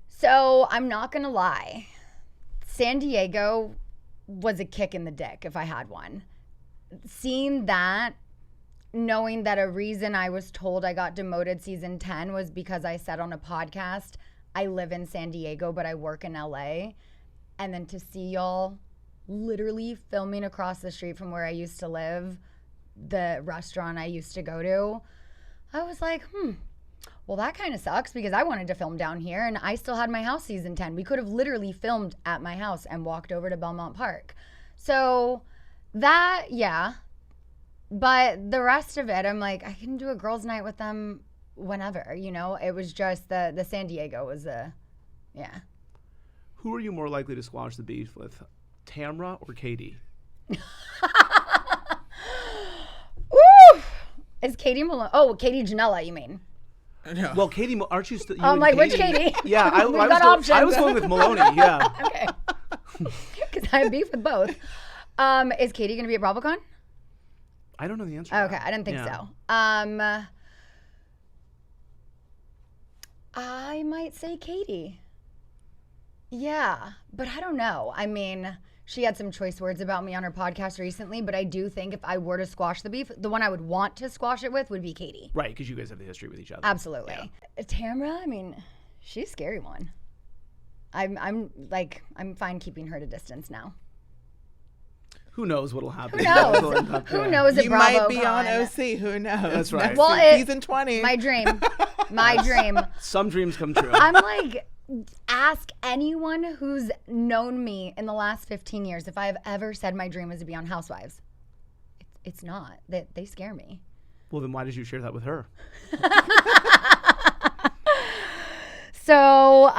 B: So I'm not going to lie. San Diego was a kick in the dick if I had one. Seeing that, knowing that a reason I was told I got demoted season 10 was because I said on a podcast, I live in San Diego, but I work in LA. And then to see y'all literally filming across the street from where I used to live the restaurant I used to go to, I was like, well, that kind of sucks because I wanted to film down here and I still had my house season 10. We could have literally filmed at my house and walked over to Belmont Park. So that, yeah. But the rest of it, I'm like, I can do a girls' night with them whenever, you know? It was just the San Diego was yeah.
D: Who are you more likely to squash the beef with, Tamra or Katie?
B: Woo! Is Katie Malone? Oh, Katie Janela, you mean?
C: No.
D: Well, Katie, aren't you still?
B: I'm like, which Katie?
D: Yeah, I
B: We've got options.
D: I was going with Maloney. Yeah.
B: Okay. Because I have beef with both. Is Katie going to be at BravoCon?
D: I don't know the answer. to
B: Okay,
D: that.
B: I didn't think
D: Yeah.
B: so. I might say Katie. Yeah, but I don't know. I mean, she had some choice words about me on her podcast recently, but I do think if I were to squash the beef, the one I would want to squash it with would be Katie.
D: Right, because you guys have the history with each other.
B: Absolutely. Tamra, I mean, she's a scary one. I'm fine keeping her at a distance now.
D: Who knows what'll happen?
B: Who knows? Who knows at
C: You
B: BravoCon?
C: might be on OC. Who knows?
D: That's right.
C: Next
B: Well,
C: season 20.
B: My dream. My dream.
D: Some dreams come true.
B: I'm like, ask anyone who's known me in the last 15 years if I have ever said my dream was to be on Housewives. It's not. They scare me.
D: Well, then why did you share that with her?
B: So,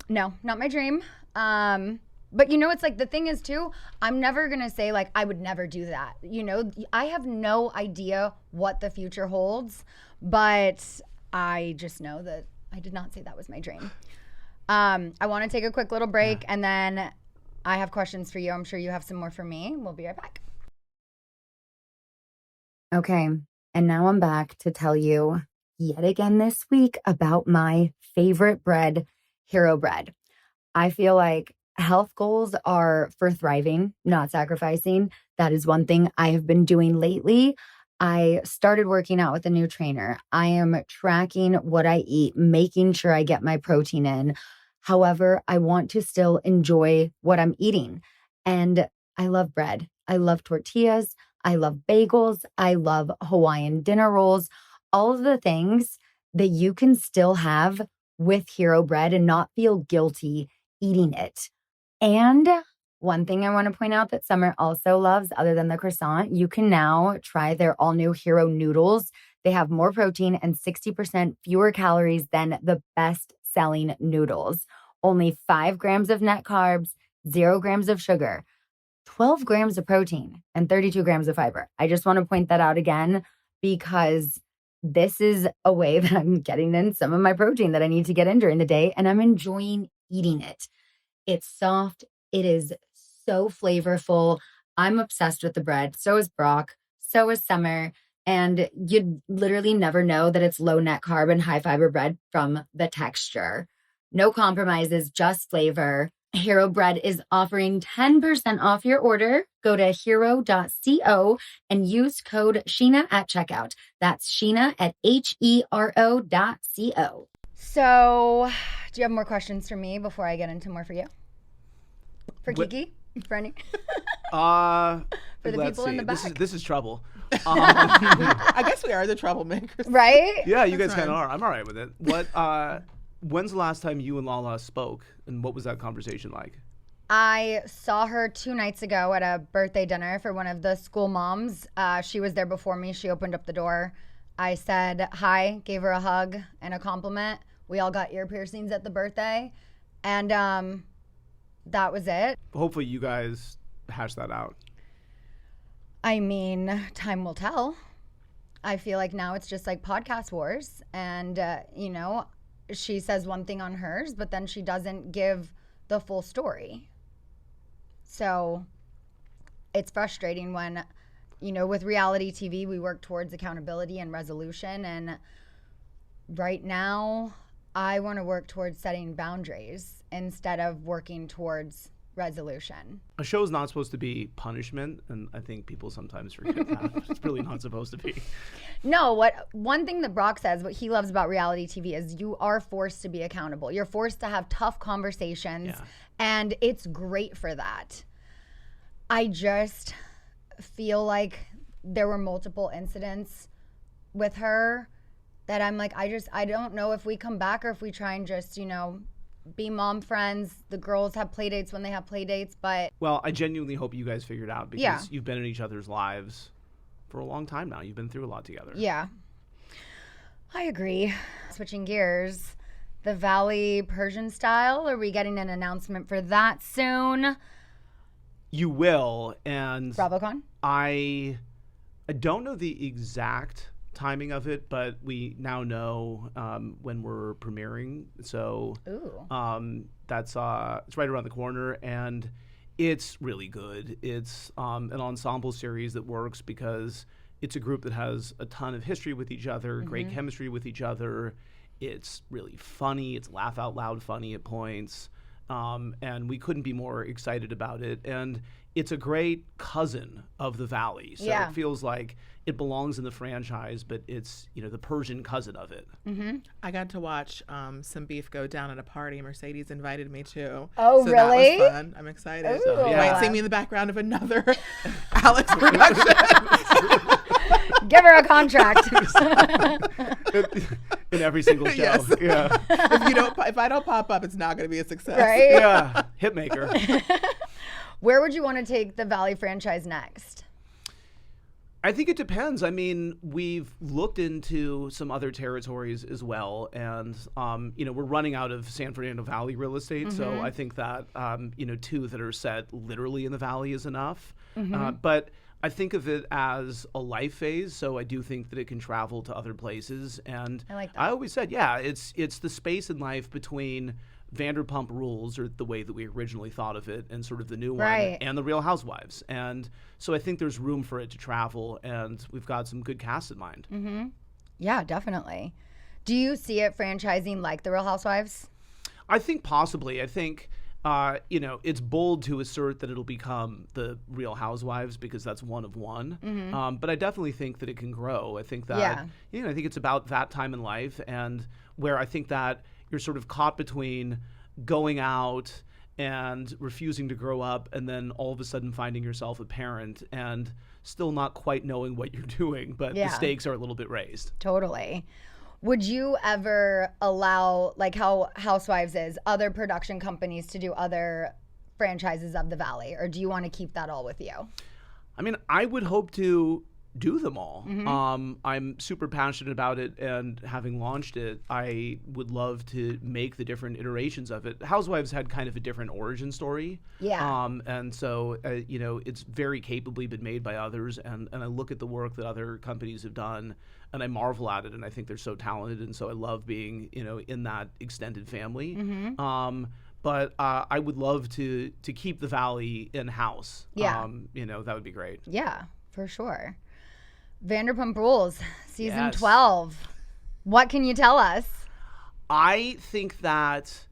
B: no, not my dream. But you know, it's like the thing is too, I'm never going to say like, I would never do that. You know, I have no idea what the future holds, but I just know that I did not say that was my dream. I want to take a quick little break and then I have questions for you. I'm sure you have some more for me. We'll be right back. Okay. And now I'm back to tell you yet again this week about my favorite bread, Hero Bread. I feel like health goals are for thriving, not sacrificing. That is one thing I have been doing lately. I started working out with a new trainer. I am tracking what I eat, making sure I get my protein in. However, I want to still enjoy what I'm eating. And I love bread. I love tortillas. I love bagels. I love Hawaiian dinner rolls. All of the things that you can still have with Hero Bread and not feel guilty eating it. And one thing I want to point out that Summer also loves, other than the croissant, you can now try their all-new Hero noodles. They have more protein and 60% fewer calories than the best-selling noodles. Only 5 grams of net carbs, 0 grams of sugar, 12 grams of protein, and 32 grams of fiber. I just want to point that out again because this is a way that I'm getting in some of my protein that I need to get in during the day, and I'm enjoying eating it. It's soft. It is so flavorful. I'm obsessed with the bread. So is Brock. So is Summer. And you'd literally never know that it's low net carb and high fiber bread from the texture. No compromises, just flavor. Hero Bread is offering 10% off your order. Go to hero.co and use code Scheana at checkout. That's Scheana at HERO.co. So, do you have more questions for me before I get into more for you? For Kiki? For any?
D: For
B: the people in the back.
D: This is trouble.
C: I guess we are the troublemakers.
B: Right?
D: Yeah, you guys
C: That's
D: kind of
C: right.
D: are. I'm all right with it. What? When's the last time you and Lala spoke, and what was that conversation like?
B: I saw her 2 nights ago at a birthday dinner for one of the school moms. She was there before me. She opened up the door. I said hi, gave her a hug and a compliment. We all got ear piercings at the birthday. And that was it.
D: Hopefully you guys hash that out.
B: I mean, time will tell. I feel like now it's just like podcast wars. And, you know, she says one thing on hers, but then she doesn't give the full story. So it's frustrating when, you know, with reality TV, we work towards accountability and resolution. And right now, I want to work towards setting boundaries instead of working towards resolution.
D: A show is not supposed to be punishment, and I think people sometimes forget that. It's really not supposed to be.
B: No, one thing that Brock says, what he loves about reality TV is you are forced to be accountable. You're forced to have tough conversations, and it's great for that. I just feel like there were multiple incidents with her that I'm like, I don't know if we come back or if we try and just, be mom friends. The girls have play dates when they have play dates, but
D: Well, I genuinely hope you guys figure it out because
B: Yeah.
D: you've been in each other's lives for a long time now. You've been through a lot together.
B: yeah, I agree. Switching gears, the Valley Persian style. Are we getting an announcement for that soon?
D: You will, and
B: BravoCon?
D: I don't know the exact timing of it, but we now know when we're premiering. So
B: Ooh.
D: that's it's right around the corner, and it's really good. It's an ensemble series that works because it's a group that has a ton of history with each other, great chemistry with each other. It's really funny. It's laugh out loud funny at points. And we couldn't be more excited about it. And it's a great cousin of the Valley. So
B: Yeah.
D: it feels like it belongs in the franchise, but it's, the Persian cousin of it.
C: I got to watch some beef go down at a party. Mercedes invited me to.
B: Oh,
C: so
B: really?
C: That was fun. I'm excited.
B: Ooh.
C: You might see me in the background of another Alex production.
B: Give her a contract.
D: In every single show.
C: Yes.
D: Yeah.
C: If I don't pop up, it's not going to be a success.
B: Right?
D: Yeah. Hitmaker.
B: Where would you want to take the Valley franchise next?
D: I think it depends. I mean, we've looked into some other territories as well, and we're running out of San Fernando Valley real estate, so I think that 2 that are set literally in the Valley is enough. But I think of it as a life phase, so I do think that it can travel to other places. And
B: I like that.
D: I always said, it's the space in life between Vanderpump Rules, or the way that we originally thought of it, and sort of the new
B: Right.
D: one, and the Real Housewives. And so I think there's room for it to travel, and we've got some good casts in mind.
B: Yeah, definitely. Do you see it franchising like the Real Housewives?
D: I think possibly. I think, it's bold to assert that it'll become the Real Housewives because that's one of one. But I definitely think that it can grow. I think that, I think it's about that time in life, and where I think that you're sort of caught between going out and refusing to grow up, and then all of a sudden finding yourself a parent and still not quite knowing what you're doing, but the stakes are a little bit raised.
B: Totally. Would you ever allow, like how Housewives is, other production companies to do other franchises of the Valley? Or do you want to keep that all with you?
D: I mean, I would hope to do them all. I'm super passionate about it, and having launched it, I would love to make the different iterations of it. Housewives had kind of a different origin story.
B: Yeah.
D: And so, it's very capably been made by others, and I look at the work that other companies have done, and I marvel at it, and I think they're so talented, and so I love being, in that extended family. But I would love to keep the Valley in-house.
B: Yeah.
D: That would be great.
B: Yeah, for sure. Vanderpump Rules, season
D: Yes.
B: 12. What can you tell us?
D: I think that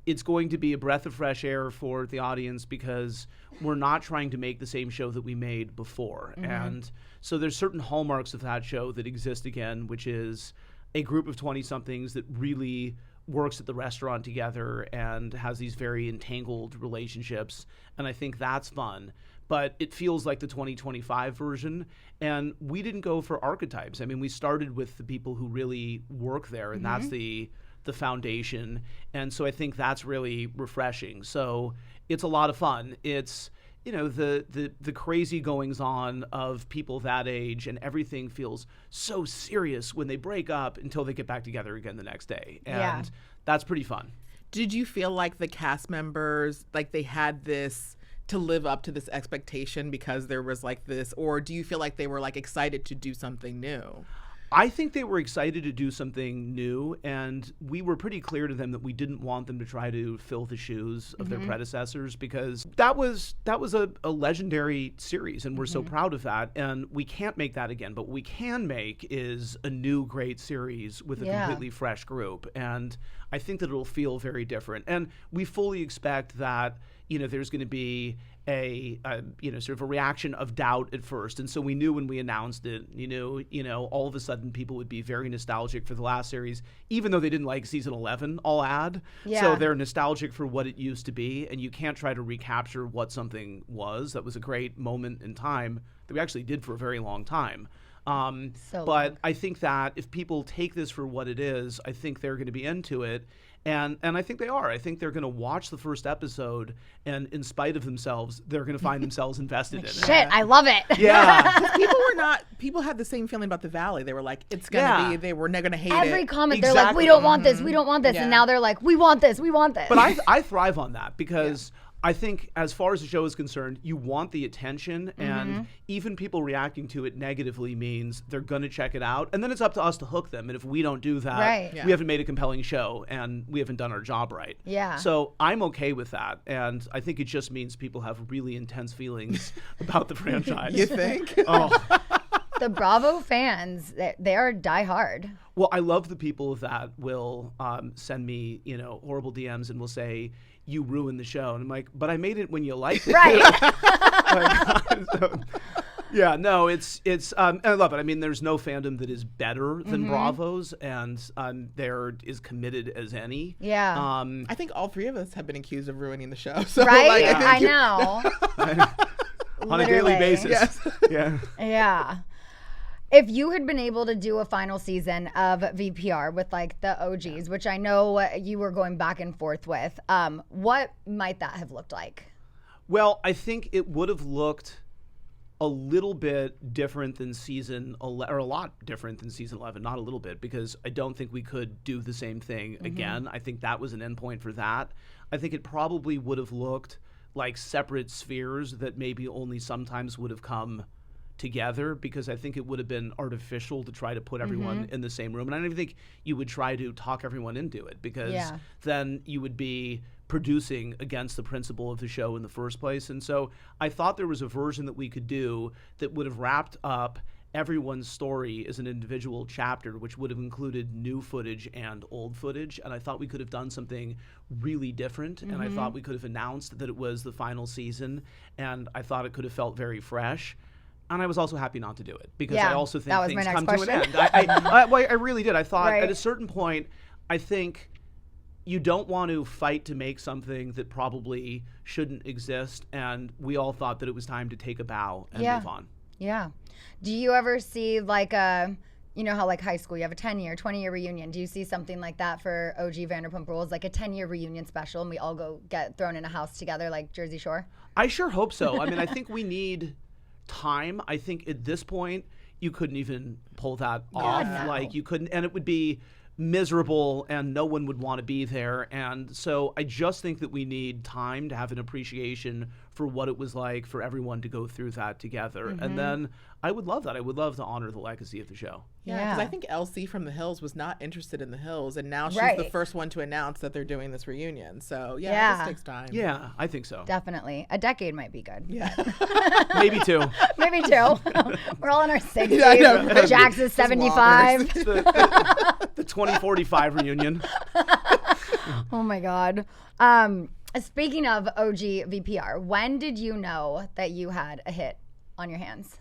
D: it's going to be a breath of fresh air for the audience because we're not trying to make the same show that we made before. And so there's certain hallmarks of that show that exist again, which is a group of 20-somethings that really works at the restaurant together and has these very entangled relationships. And I think that's fun. But it feels like the 2025 version. And we didn't go for archetypes. I mean, we started with the people who really work there, and that's the foundation. And so I think that's really refreshing. So it's a lot of fun. It's, the crazy goings on of people that age, and everything feels so serious when they break up until they get back together again the next day. And that's pretty fun.
C: Did you feel like the cast members, like they had this to live up to this expectation because there was like this, or do you feel like they were like excited to do something new?
D: I think they were excited to do something new, and we were pretty clear to them that we didn't want them to try to fill the shoes of their predecessors, because that was a legendary series, and we're so proud of that, and we can't make that again. But what we can make is a new great series with a completely fresh group, and I think that it'll feel very different. And we fully expect that there's going to be a sort of a reaction of doubt at first. And so we knew when we announced it, all of a sudden people would be very nostalgic for the last series, even though they didn't like season 11, I'll add.
B: Yeah.
D: So they're nostalgic for what it used to be, and you can't try to recapture what something was. That was a great moment in time, that we actually did for a very long time.
B: So
D: But
B: long.
D: I think that if people take this for what it is, I think they're going to be into it. And I think they are. I think they're going to watch the first episode, and in spite of themselves, they're going to find themselves invested in it.
B: Shit, I love it.
D: Yeah.
C: People had the same feeling about the Valley. They were like, it's gonna be, they're gonna hate it.
B: Every comment, they're like,
D: Exactly.
B: we don't want this, we don't want this.
C: Yeah.
B: And now they're like, we want this, we want this.
D: But I thrive on that because I think as far as the show is concerned, you want the attention, and even people reacting to it negatively means they're going to check it out. And then it's up to us to hook them. And if we don't do that,
B: Right.
C: Yeah.
D: we haven't made a compelling show and we haven't done our job right.
B: Yeah.
D: So I'm okay with that. And I think it just means people have really intense feelings about the franchise.
C: You think?
D: Oh.
B: The Bravo fans, they are diehard.
D: Well, I love the people that will send me, horrible DMs and will say, you ruined the show. And I'm like, but I made it when you liked it.
B: Right.
D: So, yeah, no, it's and I love it. I mean, there's no fandom that is better than Bravo's, and they're as committed as any.
B: Yeah.
C: I think all three of us have been accused of ruining the show. So,
B: Right?
C: like,
B: I
C: think
B: know.
D: On a daily
B: Literally.
D: basis.
C: Yes.
D: Yeah.
B: Yeah. If you had been able to do a final season of VPR with like the OGs, which I know you were going back and forth with, what might that have looked like?
D: Well, I think it would have looked a little bit different than season 11, or a lot different than season 11, not a little bit, because I don't think we could do the same thing again. I think that was an endpoint for that. I think it probably would have looked like separate spheres that maybe only sometimes would have come together, because I think it would have been artificial to try to put everyone in the same room. And I don't even think you would try to talk everyone into it, because then you would be producing against the principle of the show in the first place. And so I thought there was a version that we could do that would have wrapped up everyone's story as an individual chapter, which would have included new footage and old footage. And I thought we could have done something really different. And I thought we could have announced that it was the final season. And I thought it could have felt very fresh. And I was also happy not to do it, because I also think
B: that was my
D: things
B: next
D: come to an
B: question.
D: end. I really did. I thought
B: Right.
D: at a certain point, I think you don't want to fight to make something that probably shouldn't exist. And we all thought that it was time to take a bow and move on.
B: Yeah. Do you ever see like a, you know how like high school, you have a 10-year, 20-year reunion. Do you see something like that for OG Vanderpump Rules, like a 10-year reunion special, and we all go get thrown in a house together like Jersey Shore?
D: I sure hope so. I mean, I think we need time. I think at this point, you couldn't even pull that off.
B: no.
D: Like, you couldn't, and it would be miserable and no one would want to be there. And so I just think that we need time to have an appreciation for what it was like for everyone to go through that together. And then I would love that. I would love to honor the legacy of the show.
C: Yeah, because I think Elsie from The Hills was not interested in The Hills, and now she's the
B: Right.
C: first one to announce that they're doing this reunion. So, yeah,
B: Yeah.
C: it just takes time.
D: Yeah, I think so.
B: Definitely. A decade might be good.
C: Yeah.
D: Maybe two.
B: Maybe two. We're all in our 60s.
C: Yeah, I know, right?
B: Jax is 75.
D: The 2045 reunion.
B: Oh my God. Speaking of OG VPR, when did you know that you had a hit on your hands?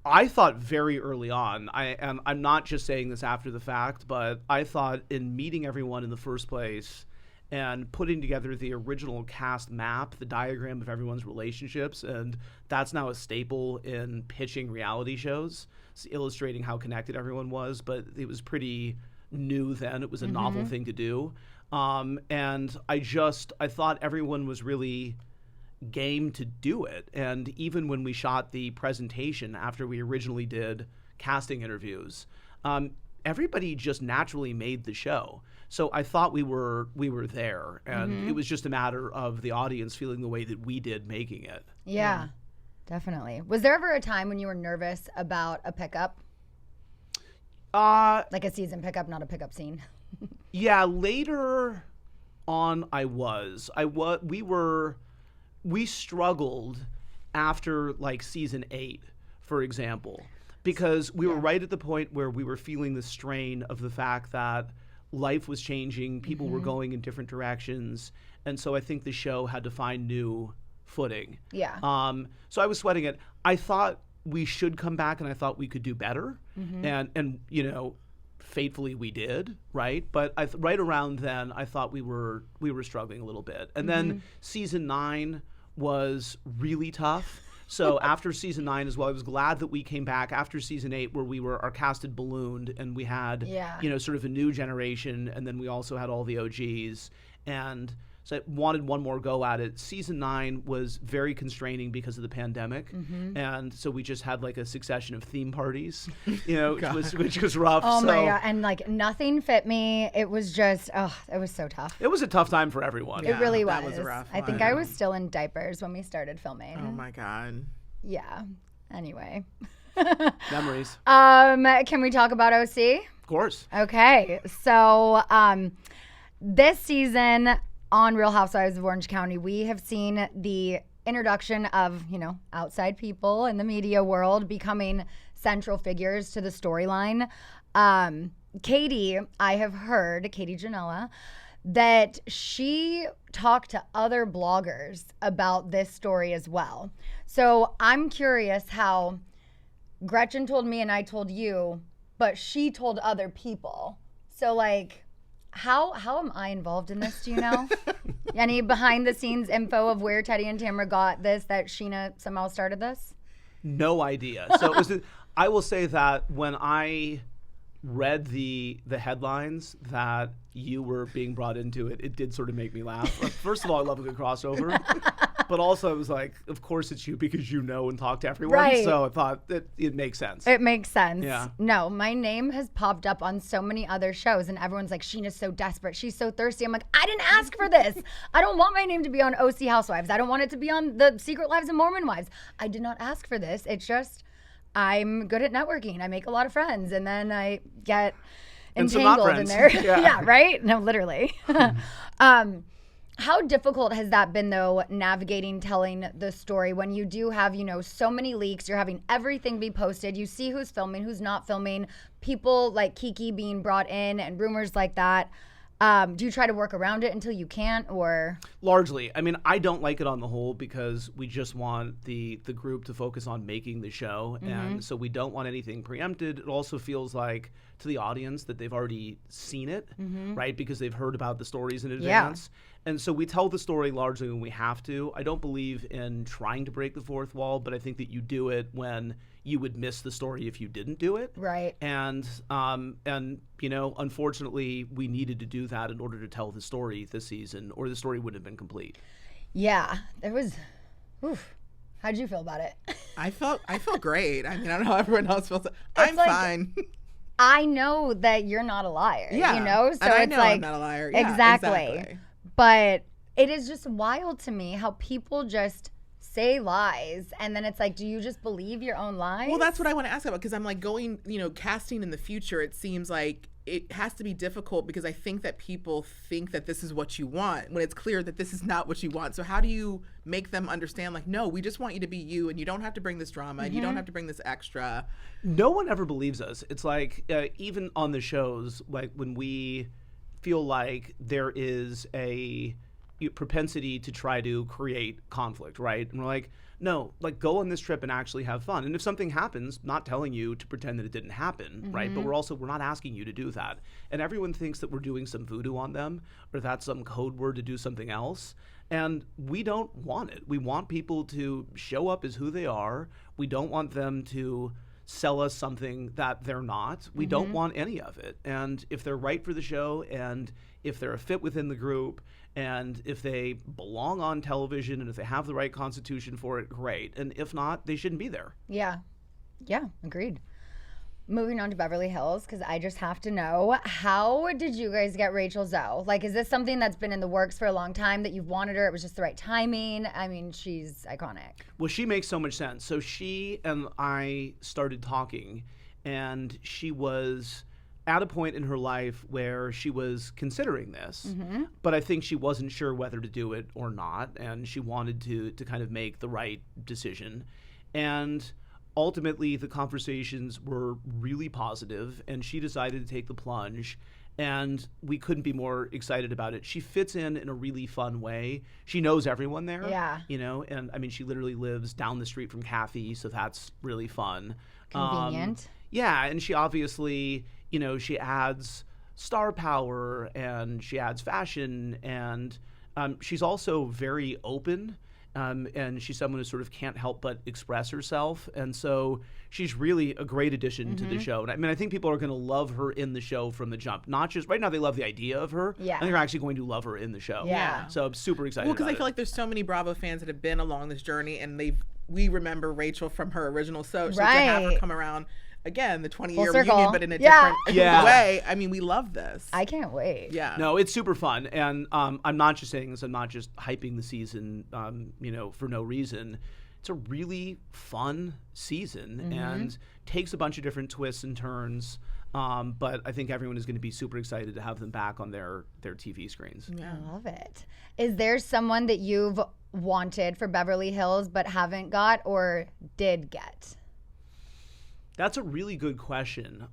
D: I thought very early on, and I'm not just saying this after the fact, but I thought in meeting everyone in the first place and putting together the original cast map, the diagram of everyone's relationships, and that's now a staple in pitching reality shows, it's illustrating how connected everyone was, but it was pretty new then. It was a novel thing to do. And I thought everyone was really game to do it. And even when we shot the presentation after we originally did casting interviews, everybody just naturally made the show. So I thought we were there, and it was just a matter of the audience feeling the way that we did making it.
B: Yeah, definitely. Was there ever a time when you were nervous about a pickup? Like a season pickup, not a pickup scene?
D: Yeah, later on we struggled after like season 8, for example, because we were right at the point where we were feeling the strain of the fact that life was changing, people were going in different directions, and so I think the show had to find new footing.
B: Yeah.
D: So I was sweating it. I thought we should come back, and I thought we could do better, and fatefully we did, right? But right around then, I thought we were struggling a little bit. And then season 9 was really tough So after season 9 as well, I was glad that we came back after season 8, where our cast had ballooned and we had, sort of a new generation, and then we also had all the OGs, and so I wanted one more go at it. Season 9 was very constraining because of the pandemic, and so we just had like a succession of theme parties, which was rough.
B: Oh my God, and like nothing fit me. It was just, it was so tough.
D: It was a tough time for everyone.
B: It really was.
C: That was a rough
B: I think
C: one.
B: I was still in diapers when we started filming.
C: Oh my God.
B: Yeah. Anyway.
D: Memories.
B: Can we talk about OC?
D: Of course.
B: Okay. So, this season on Real Housewives of Orange County, we have seen the introduction of, outside people in the media world becoming central figures to the storyline. Katie, I have heard, Katie Janela, that she talked to other bloggers about this story as well. So I'm curious how Gretchen told me and I told you, but she told other people. So like, how am I involved in this? Do you know? Any behind the scenes info of where Teddy and Tamra got this, that Scheana somehow started this?
D: No idea. So I will say that when I read the headlines that you were being brought into it, it did sort of make me laugh. Like, first of all, I love a good crossover. But also I was like, of course it's you because you know and talk to everyone.
B: Right.
D: So I thought that it makes sense.
B: It makes sense.
D: Yeah.
B: No, my name has popped up on so many other shows and everyone's like, Scheana's so desperate. She's so thirsty. I'm like, I didn't ask for this. I don't want my name to be on OC Housewives. I don't want it to be on the Secret Lives of Mormon Wives. I did not ask for this. It's just, I'm good at networking. I make a lot of friends and then I get entangled in there. Yeah, right? No, literally. How difficult has that been, though, navigating telling the story when you do have, so many leaks, you're having everything be posted, you see who's filming, who's not filming, people like Kiki being brought in and rumors like that. Do you try to work around it until you can't, or?
D: Largely. I mean, I don't like it on the whole because we just want the group to focus on making the show. And so we don't want anything preempted. It also feels like to the audience that they've already seen it, right? Because they've heard about the stories in advance. Yeah. And so we tell the story largely when we have to. I don't believe in trying to break the fourth wall, but I think that you do it when you would miss the story if you didn't do it.
B: Right.
D: And unfortunately, we needed to do that in order to tell the story this season, or the story wouldn't have been complete.
B: Yeah, there was. Oof. How'd you feel about it?
C: I felt great. I mean, I don't know how everyone else feels. I'm like, fine.
B: I know that you're not a liar.
C: Yeah.
B: So
C: and I
B: it's
C: know
B: like
C: I'm not a liar. Yeah,
B: exactly. But it is just wild to me how people just say lies, and then it's like, do you just believe your own lies?
C: Well, that's what I want to ask about, because I'm like going, casting in the future, it seems like it has to be difficult because I think that people think that this is what you want when it's clear that this is not what you want. So how do you make them understand, like, no, we just want you to be you, and you don't have to bring this drama, and you don't have to bring this extra.
D: No one ever believes us. It's like, even on the shows, like when we feel like there is a propensity to try to create conflict, right? And we're like, no, like, go on this trip and actually have fun. And if something happens, not telling you to pretend that it didn't happen, right? But we're not asking you to do that. And everyone thinks that we're doing some voodoo on them, or that's some code word to do something else. And we don't want it. We want people to show up as who they are. We don't want them to sell us something that they're not. We don't want any of it. And if they're right for the show, and if they're a fit within the group, and if they belong on television, and if they have the right constitution for it, great. And if not, they shouldn't be there.
B: Yeah, agreed. Moving on to Beverly Hills, because I just have to know, how did you guys get Rachel Zoe? Like, is this something that's been in the works for a long time, that you've wanted her, it was just the right timing? I mean, she's iconic.
D: Well, she makes so much sense. So she and I started talking, and she was at a point in her life where she was considering this, but I think she wasn't sure whether to do it or not, and she wanted to kind of make the right decision. And ultimately, the conversations were really positive, and she decided to take the plunge, and we couldn't be more excited about it. She fits in a really fun way. She knows everyone there, and I mean, she literally lives down the street from Kathy, so that's really fun.
B: Convenient.
D: Yeah, and she obviously, she adds star power, and she adds fashion, and she's also very open. And she's someone who sort of can't help but express herself. And so she's really a great addition to the show. And I mean, I think people are going to love her in the show from the jump. Not just, right now they love the idea of her.
B: Yeah.
D: I think they're actually going to love her in the show.
B: Yeah.
D: So I'm super excited
C: Well, because
D: about
C: I feel
D: it.
C: like there's so many Bravo fans that have been along this journey, and we remember Rachel from her original soap. So to have her
B: Right.
C: come around again, the 20-year
B: Full circle.
C: reunion, but in a
B: Yeah.
C: different way. I mean, we love this.
B: I can't wait.
C: Yeah.
D: No, it's super fun, and I'm not just saying this. I'm not just hyping the season, for no reason. It's a really fun season and takes a bunch of different twists and turns. But I think everyone is going to be super excited to have them back on their TV screens.
C: Yeah.
B: I love it. Is there someone that you've wanted for Beverly Hills but haven't got or did get?
D: That's a really good question.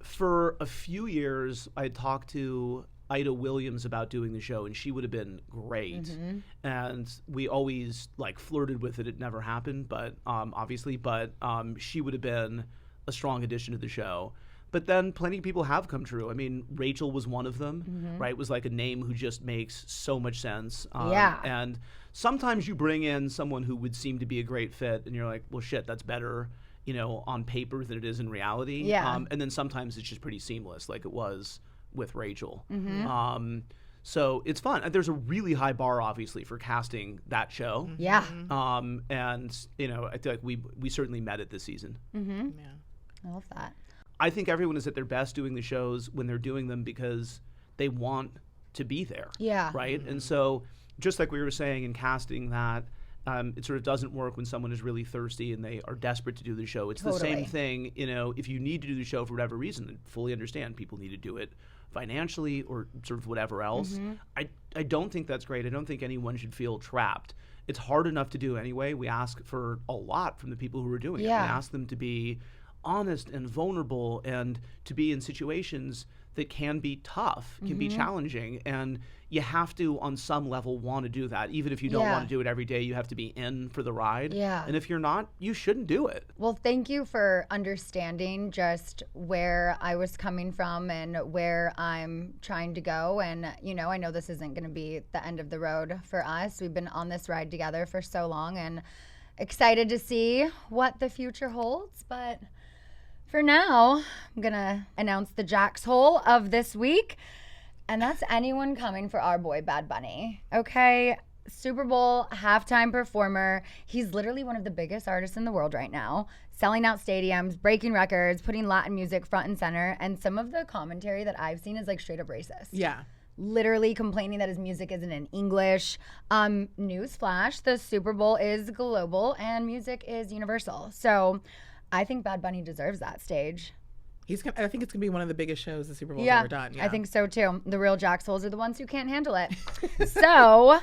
D: For a few years, I talked to Ida Williams about doing the show, and she would have been great. And we always flirted with it. It never happened, but obviously, she would have been a strong addition to the show. But then plenty of people have come true. I mean, Rachel was one of them, right? Was like a name who just makes so much sense.
B: Yeah.
D: And sometimes you bring in someone who would seem to be a great fit, and you're like, well, shit, that's better, on paper than it is in reality.
B: Yeah.
D: And then sometimes it's just pretty seamless, like it was with Rachel. So it's fun. There's a really high bar, obviously, for casting that show.
B: Yeah.
D: And I feel like we certainly met it this season.
C: Yeah.
B: I love that.
D: I think everyone is at their best doing the shows when they're doing them because they want to be there.
B: Yeah.
D: Right? And so just like we were saying in casting that, it sort of doesn't work when someone is really thirsty and they are desperate to do the show. It's the
B: Totally.
D: same thing, if you need to do the show for whatever reason, and fully understand people need to do it financially or sort of whatever else. I don't think that's great. I don't think anyone should feel trapped. It's hard enough to do anyway. We ask for a lot from the people who are doing it. We
B: Yeah.
D: ask them to be honest and vulnerable and to be in situations that can be tough, can be challenging, and you have to on some level want to do that. Even if you don't
B: Yeah.
D: want to do it every day, you have to be in for the ride.
B: Yeah.
D: And if you're not, you shouldn't do it.
B: Well, thank you for understanding just where I was coming from and where I'm trying to go. And, I know this isn't going to be the end of the road for us. We've been on this ride together for so long and excited to see what the future holds. But for now, I'm going to announce the Jack's Hole of this week. And that's anyone coming for our boy Bad Bunny. Okay? Super Bowl halftime performer. He's literally one of the biggest artists in the world right now, selling out stadiums, breaking records, putting Latin music front and center. And some of the commentary that I've seen is straight up racist.
C: Yeah.
B: Literally complaining that his music isn't in English. Newsflash, the Super Bowl is global and music is universal. So I think Bad Bunny deserves that stage.
C: I think it's gonna be one of the biggest shows the Super Bowl's
B: Yeah,
C: ever done. Yeah.
B: I think so too. The real Jack's Holes are the ones who can't handle it. So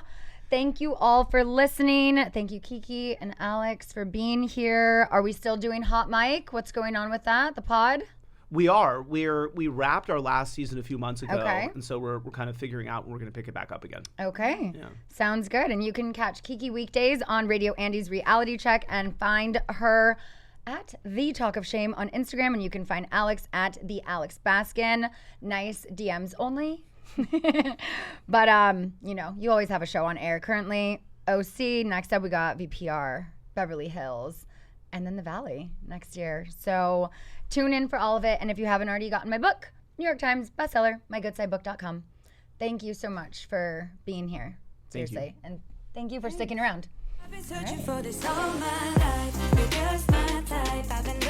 B: thank you all for listening. Thank you, Kiki and Alex, for being here. Are we still doing Hot Mic? What's going on with that, the pod?
D: We are. We wrapped our last season a few months ago.
B: Okay.
D: And so we're kind of figuring out when we're going to pick it back up again.
B: Okay.
D: Yeah.
B: Sounds good. And you can catch Kiki weekdays on Radio Andy's Reality Check and find her at The Talk of Shame on Instagram. And you can find Alex at The Alex Baskin. Nice DMs only. But, you always have a show on air. Currently, OC. Next up, we got VPR, Beverly Hills, and then The Valley next year. So tune in for all of it. And if you haven't already gotten my book, New York Times bestseller, mygoodsidebook.com. Thank you so much for being here.
D: Thank you.
B: Seriously. And thank you for sticking around.
A: I've been searching for this all my life. You're just my type. I've been